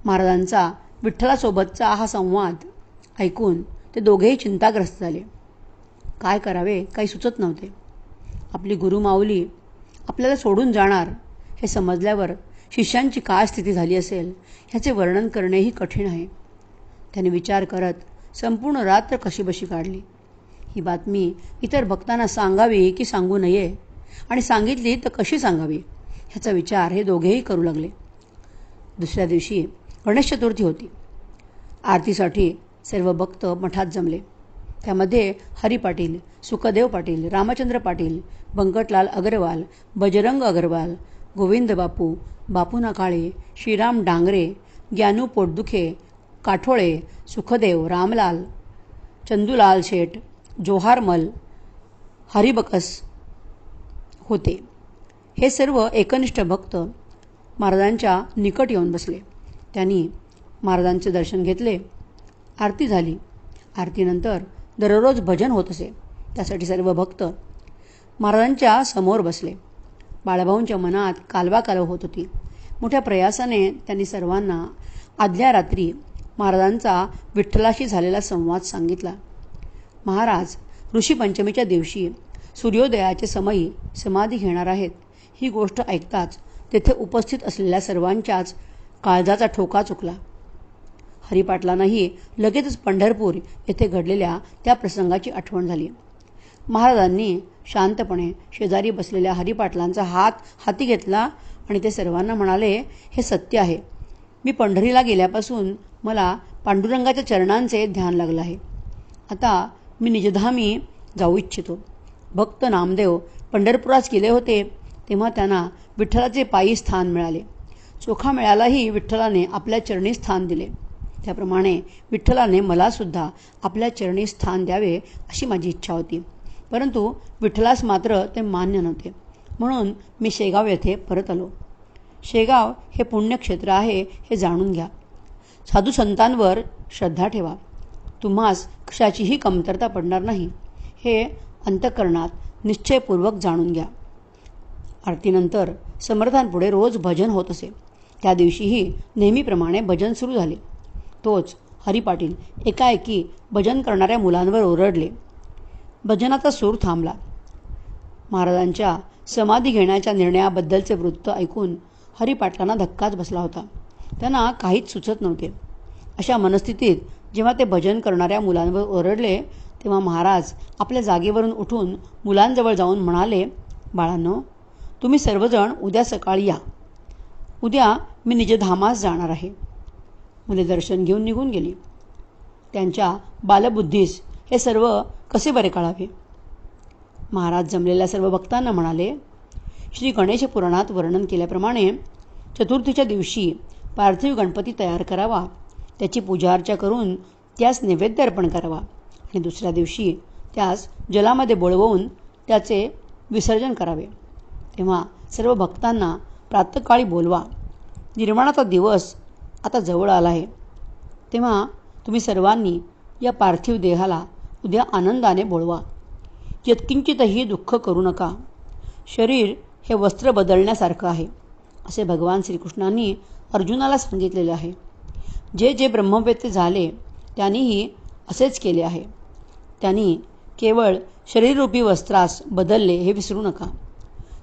महाराजांचा विठ्ठलासोबतचा हा संवाद ऐकून ते दोघेही चिंताग्रस्त झाले. काय करावे काही सुचत नव्हते. आपली गुरुमाऊली आपल्याला सोडून जाणार हे समजल्यावर शिष्यांची काय स्थिती झाली असेल ह्याचे वर्णन करणेही कठीण आहे. त्याने विचार करत संपूर्ण रात्र कशीबशी काढली. ही बातमी इतर भक्तांना सांगावी की सांगू नये, आणि सांगितली तर कशी सांगावी ह्याचा विचार हे दोघेही करू लागले. दुसऱ्या दिवशी गणेश चतुर्थी होती. आरतीसाठी सर्व भक्त मठात जमले. त्यामध्ये हरी पाटील, सुखदेव पाटील, रामचंद्र पाटील, बंकटलाल अग्रवाल, बजरंग अग्रवाल, गोविंद बापू, बापू नकाळे, श्रीराम डांगरे, ज्ञानू पोटदुखे, काठोळे, सुखदेव, रामलाल, चंदूलाल शेठ, जोहारमल, हरिबकस होते. हे सर्व एकनिष्ठ भक्त महाराजांच्या निकट येऊन बसले. त्यांनी महाराजांचे दर्शन घेतले. आरती झाली. आरतीनंतर दररोज भजन होत असे. त्यासाठी सर्व भक्त महाराजांच्या समोर बसले. बाळाभाऊंच्या मनात कालवाकालव होत होती. मोठ्या प्रयासाने त्यांनी सर्वांना आदल्या रात्री महाराजांचा विठ्ठलाशी झालेला संवाद सांगितला. महाराज ऋषीपंचमीच्या दिवशी सूर्योदयाचे समयी समाधी घेणार आहेत ही गोष्ट ऐकताच तेथे उपस्थित असलेल्या सर्वांच्याच काळजाचा ठोका चुकला. हरिपाटलांनाही लगेचच पंढरपूर येथे घडलेल्या त्या प्रसंगाची आठवण झाली. महाराजांनी शांतपणे शेजारी बसलेल्या हरिपाटलांचा हात हाती घेतला आणि ते सर्वांना म्हणाले, हे सत्य आहे. मी पंढरीला गेल्यापासून मला पांडुरंगाच्या चरणांचे ध्यान लागलं आहे. आता मी निजधामी जाऊ इच्छितो. भक्त नामदेव पंढरपुरास गेले होते तेव्हा त्यांना विठ्ठलाचे पायी स्थान मिळाले. चोखा मिळालाही विठ्ठलाने आपल्या चरणी स्थान दिले. त्याप्रमाणे विठ्ठलाने मलासुद्धा आपल्या चरणी स्थान द्यावे अशी माझी इच्छा होती. परंतु विठ्ठलास मात्र ते मान्य नव्हते. म्हणून मी शेगाव येथे परत आलो. शेगाव हे पुण्यक्षेत्र आहे हे जाणून घ्या. साधू संतांवर श्रद्धा ठेवा. तुम्हास कशाचीही कमतरता पडणार नाही हे अंतःकरणात निश्चयपूर्वक जाणून घ्या. आरतीनंतर समर्थांपुढे रोज भजन होत असे. त्या दिवशीही नेहमीप्रमाणे भजन सुरू झाले. तोच हरिपाटील एकाएकी भजन करणाऱ्या मुलांवर ओरडले. भजनाचा सूर थांबला. महाराजांच्या समाधी घेण्याच्या निर्णयाबद्दलचे वृत्त ऐकून हरिपाटलांना धक्काच बसला होता. त्यांना काहीच सुचत नव्हते. अशा मनस्थितीत जेव्हा ते भजन करणाऱ्या मुलांवर ओरडले तेव्हा महाराज आपल्या जागेवरून उठून मुलांजवळ जाऊन म्हणाले, बाळांनो, तुम्ही सर्वजण उद्या सकाळी या. उद्या मी निजधामास जाणार आहे. मुले दर्शन घेऊन निघून गेली. त्यांच्या बालबुद्धीस हे सर्व कसे बरे कळावे. महाराज जमलेल्या सर्व भक्तांना म्हणाले, श्री गणेश पुराणात वर्णन केल्याप्रमाणे चतुर्थीच्या दिवशी पार्थिव गणपती तयार करावा. त्याची पूजाअर्चा करून त्यास नैवेद्य अर्पण करावा आणि दुसऱ्या दिवशी त्यास जलामध्ये बुडवून त्याचे विसर्जन करावे. तेव्हा सर्व भक्तांना प्रातःकाळी बोलवा. निर्वाणाचा दिवस आता जवळ आला आहे. तेव्हा तुम्ही सर्वांनी या पार्थिव देहाला उद्या आनंदाने बोलवा. यत्किंचितही दुःख करू नका. शरीर हे वस्त्र बदलण्यासारखं आहे असे भगवान श्रीकृष्णांनी अर्जुनाला सांगितलेले आहे. जे जे ब्रह्मवेत्ते झाले त्यांनीही असेच केले आहे. त्यांनी केवळ शरीररूपी वस्त्रास बदलले हे विसरू नका.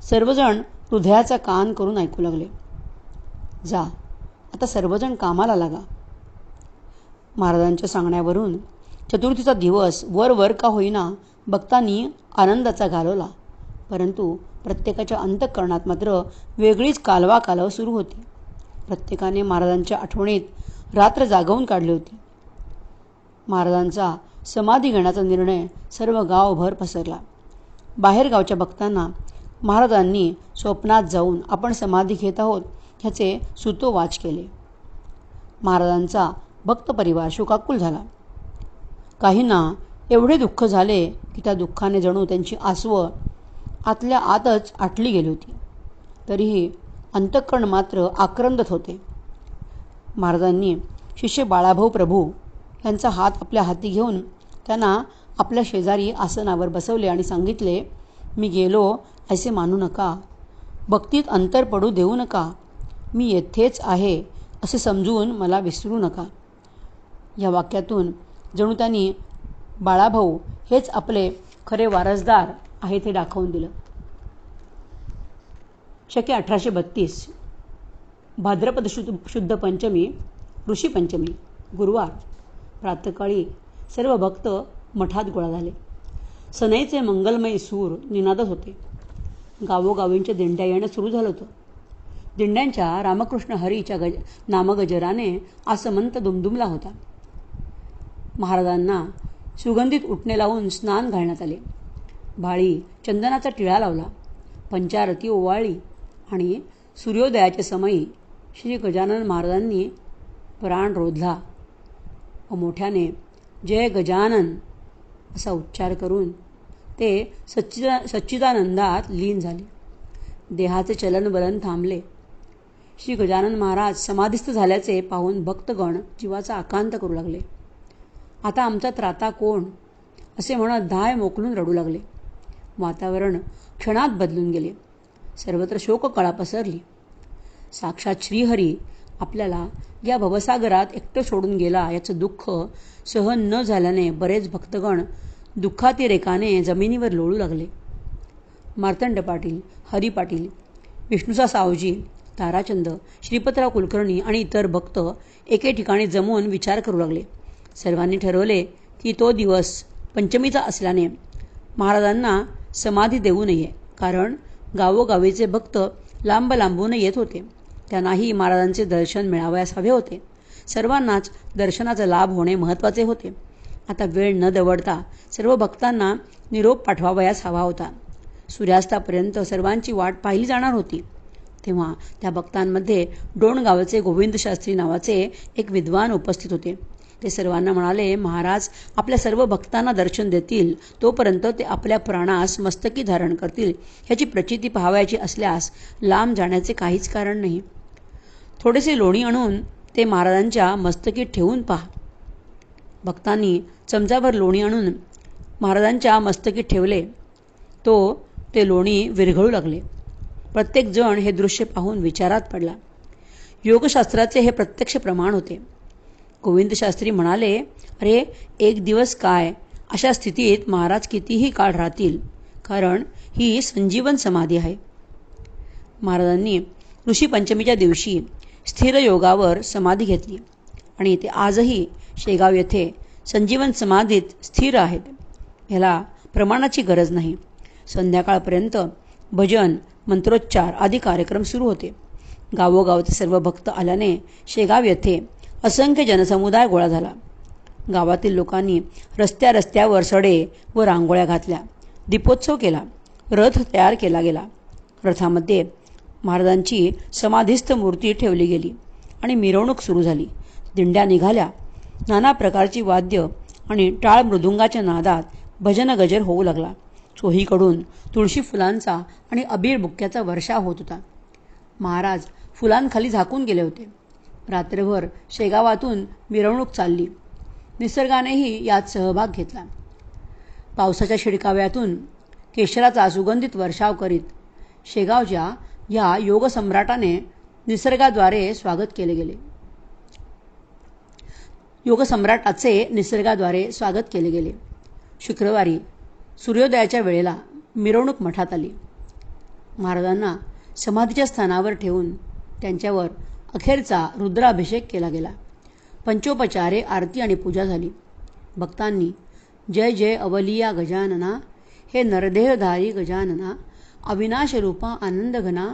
सर्वजण हृदयाचा कान करून ऐकू लागले. जा, आता सर्वजण कामाला लागा. महाराजांच्या सांगण्यावरून चतुर्थीचा दिवस वर का होईना भक्तांनी आनंदाचा घालवला. परंतु प्रत्येकाच्या अंतःकरणात मात्र वेगळीच कालवाकालव सुरू होती. प्रत्येकाने महाराजांच्या आठवणीत रात्र जागवून काढली होती. महाराजांचा समाधी घेण्याचा निर्णय सर्व गावभर पसरला. बाहेरगावच्या भक्तांना महाराजांनी स्वप्नात जाऊन आपण समाधी घेत आहोत ह्याचे सुतोवाच केले. महाराजांचा भक्त परिवार शोकाकुल झाला. काहींना एवढे दुःख झाले की त्या दुःखाने जणू त्यांची आसवं आतल्या आतच आटली गेली होती. तरीही अंतःकरण मात्र आक्रंदत होते. महाराजांनी शिष्य बाळाभाऊ प्रभू यांचा हात आपल्या हाती घेऊन त्यांना आपल्या शेजारी आसनावर बसवले आणि सांगितले, मी गेलो असे मानू नका. भक्तीत अंतर पडू देऊ नका. मी येथेच आहे असे समजून मला विसरू नका. या वाक्यातून जणू त्यांनी बाळाभाऊ हेच आपले खरे वारसदार आहे ते दाखवून दिलं. शके 1832 भाद्रपद शुद्ध पंचमी, ऋषीपंचमी, गुरुवार. प्रातःकाळी सर्व भक्त मठात गोळा झाले. सनईचे मंगलमय सूर निनादत होते. गावोगावींच्या दिंड्या येणं सुरू झालं होतं. दिंड्यांच्या रामकृष्ण हरीच्या नामगजराने आसमंत दुमदुमला होता. महाराजांना सुगंधित उटणे लावून स्नान घालण्यात आले. भाळी चंदनाचा टिळा लावला. पंचारती ओवाळली आणि सूर्योदयाच्या समयी श्री गजानन महाराजांनी प्राण रोधला व मोठ्याने जय गजानन असा उच्चार करून ते सच्चिदानंदात लीन झाले. देहाचे चलनवलन थांबले. श्री गजानन महाराज समाधिस्थ झाल्याचे पाहून भक्तगण जीवाचा आकांत करू लागले. आता आमचा त्राता कोण असे म्हणत धाय मोकलून रडू लागले. वातावरण क्षणात बदलून गेले. सर्वत्र शोककळा पसरली. साक्षात श्रीहरी आपल्याला या भवसागरात एकटं सोडून गेला याचं दुःख सहन न झाल्याने बरेच भक्तगण दुःखातिरेकाने जमिनीवर लोळू लागले. मार्तंड पाटील, हरी पाटील, विष्णुसा सावजी, ताराचंद, श्रीपतराव कुलकर्णी आणि इतर भक्त एके ठिकाणी जमून विचार करू लागले. सर्वांनी ठरवले की तो दिवस पंचमीचा असल्याने महाराजांना समाधी देऊ नये, कारण गावोगावीचे भक्त लांब लांबून येत होते. त्यांनाही महाराजांचे दर्शन मिळावयास हवे होते. सर्वांनाच दर्शनाचा लाभ होणे महत्त्वाचे होते. आता वेळ न दवडता सर्व भक्तांना निरोप पाठवावयास हवा होता. सूर्यास्तापर्यंत सर्वांची वाट पाहिली जाणार होती. तेव्हा त्या भक्तांमध्ये डोणगावचे गोविंद शास्त्री नावाचे एक विद्वान उपस्थित होते. ते सर्वांना म्हणाले, महाराज आपल्या सर्व भक्तांना दर्शन देतील तोपर्यंत ते आपल्या प्राणास मस्तकी धारण करतील. ह्याची प्रचिती पाहावयाची असल्यास लांब जाण्याचे काहीच कारण नाही. थोडेसे लोणी आणून ते महाराजांच्या मस्तकी ठेवून पहा. भक्तांनी चमचाभर लोणी आणून महाराजांच्या मस्तकी ठेवले. ते लोणी विरघळू लागले. प्रत्येक जण हे दृश्य पाहून विचारात पडला. योगशास्त्राचे हे प्रत्यक्ष प्रमाण होते. गोविंद शास्त्री म्हणाले, अरे एक दिवस काय, अशा स्थितीत महाराज कितीही काळ राहतील, कारण ही संजीवन समाधी आहे. महाराजांनी ऋषी पंचमीच्या दिवशी स्थिर योगावर समाधी घेतली आणि ते आजही शेगाव येथे संजीवन समाधीत स्थिर आहेत. ह्याला प्रमाणाची गरज नाही. संध्याकाळपर्यंत भजन, मंत्रोच्चार आदी कार्यक्रम सुरू होते. गावोगावचे सर्व भक्त आल्याने शेगाव येथे असंख्य जनसमुदाय गोळा झाला. गावातील लोकांनी रस्त्यावर सडे व रांगोळ्या घातल्या. दीपोत्सव केला. रथ तयार केला गेला. रथामध्ये महाराजांची समाधीस्थ मूर्ती ठेवली गेली आणि मिरवणूक सुरू झाली. दिंड्या निघाल्या. नाना प्रकारची वाद्य आणि टाळ मृदुंगाच्या नादात भजन गजर होऊ लागला. चोहीकडून तुळशी फुलांचा आणि अबीर बुक्क्याचा वर्षाव होत होता. महाराज फुलांखाली झाकून गेले होते. रात्रभर शेगावातून मिरवणूक चालली. निसर्गानेही यात सहभाग घेतला. पावसाच्या शिडकाव्यातून केशराचा सुगंधित वर्षाव करीत शेगावच्या या योगसम्राटाने निसर्गाद्वारे स्वागत केले गेले. योगसम्राटाचे निसर्गाद्वारे स्वागत केले गेले. शुक्रवारी सूर्योदयाच्या वेळेला मिरवणूक मठात आली. महाराजांना समाधीच्या स्थानावर ठेवून त्यांच्यावर अखेरचा रुद्राभिषेक केला गेला. पंचोपचारे, आरती आणि पूजा झाली. भक्तांनी जय जय अवलिया गजानना, हे नरदेहधारी गजानना, अविनाश रूपा आनंदघना,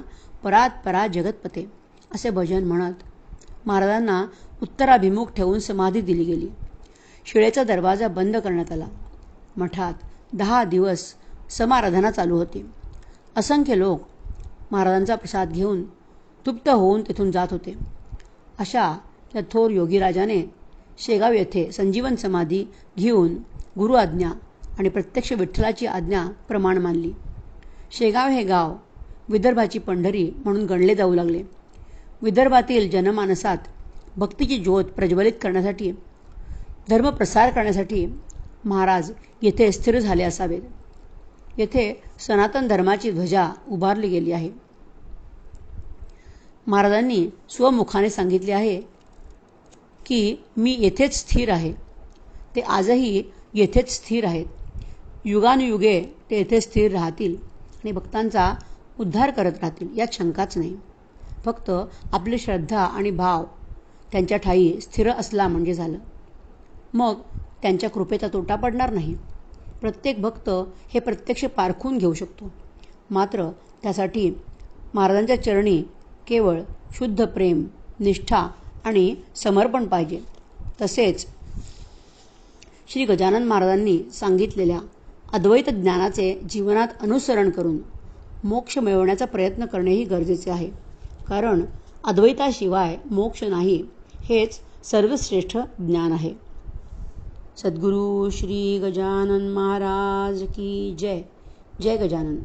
परात परा जगतपते असे भजन म्हणत महाराजांना उत्तराभिमुख ठेवून समाधी दिली गेली. शिळेचा दरवाजा बंद करण्यात आला. मठात 10 दिवस समाराधना चालू होती. असंख्य लोक महाराजांचा प्रसाद घेऊन तृप्त होऊन तेथून जात होते. अशा त्या थोर योगीराजाने शेगाव येथे संजीवन समाधी घेऊन गुरु आज्ञा आणि प्रत्यक्ष विठ्ठलाची आज्ञा प्रमाण मानली. शेगाव हे गाव विदर्भाची पंढरी म्हणून गणले जाऊ लागले. विदर्भातील जनमानसात भक्तीची ज्योत प्रज्वलित करण्यासाठी, धर्मप्रसार करण्यासाठी महाराज येथे स्थिर झाले असावेत. येथे सनातन धर्माची ध्वजा उभारली गेली आहे. महाराजांनी स्वमुखाने सांगितले आहे की मी येथेच स्थिर आहे. ते आजही येथेच स्थिर आहेत. युगानुयुगे ते येथे स्थिर राहतील आणि भक्तांचा उद्धार करत राहतील, यात शंकाच नाही. फक्त आपली श्रद्धा आणि भाव त्यांच्या ठायी स्थिर असला म्हणजे झालं. मग त्यांच्या कृपेचा तोटा पडणार नाही. प्रत्येक भक्त हे प्रत्यक्ष पारखून घेऊ शकतो. मात्र त्यासाठी महाराजांच्या चरणी केवळ शुद्ध प्रेम, निष्ठा आणि समर्पण पाहिजे. तसेच श्री गजानन महाराजांनी सांगितलेल्या अद्वैत ज्ञानाचे जीवनात अनुसरण करून मोक्ष मिळवण्याचा प्रयत्न करणेही गरजेचे आहे. कारण अद्वैताशिवाय मोक्ष नाही, हेच सर्वश्रेष्ठ ज्ञान आहे. सद्गुरु श्री गजानन महाराज की जय. जय गजानन.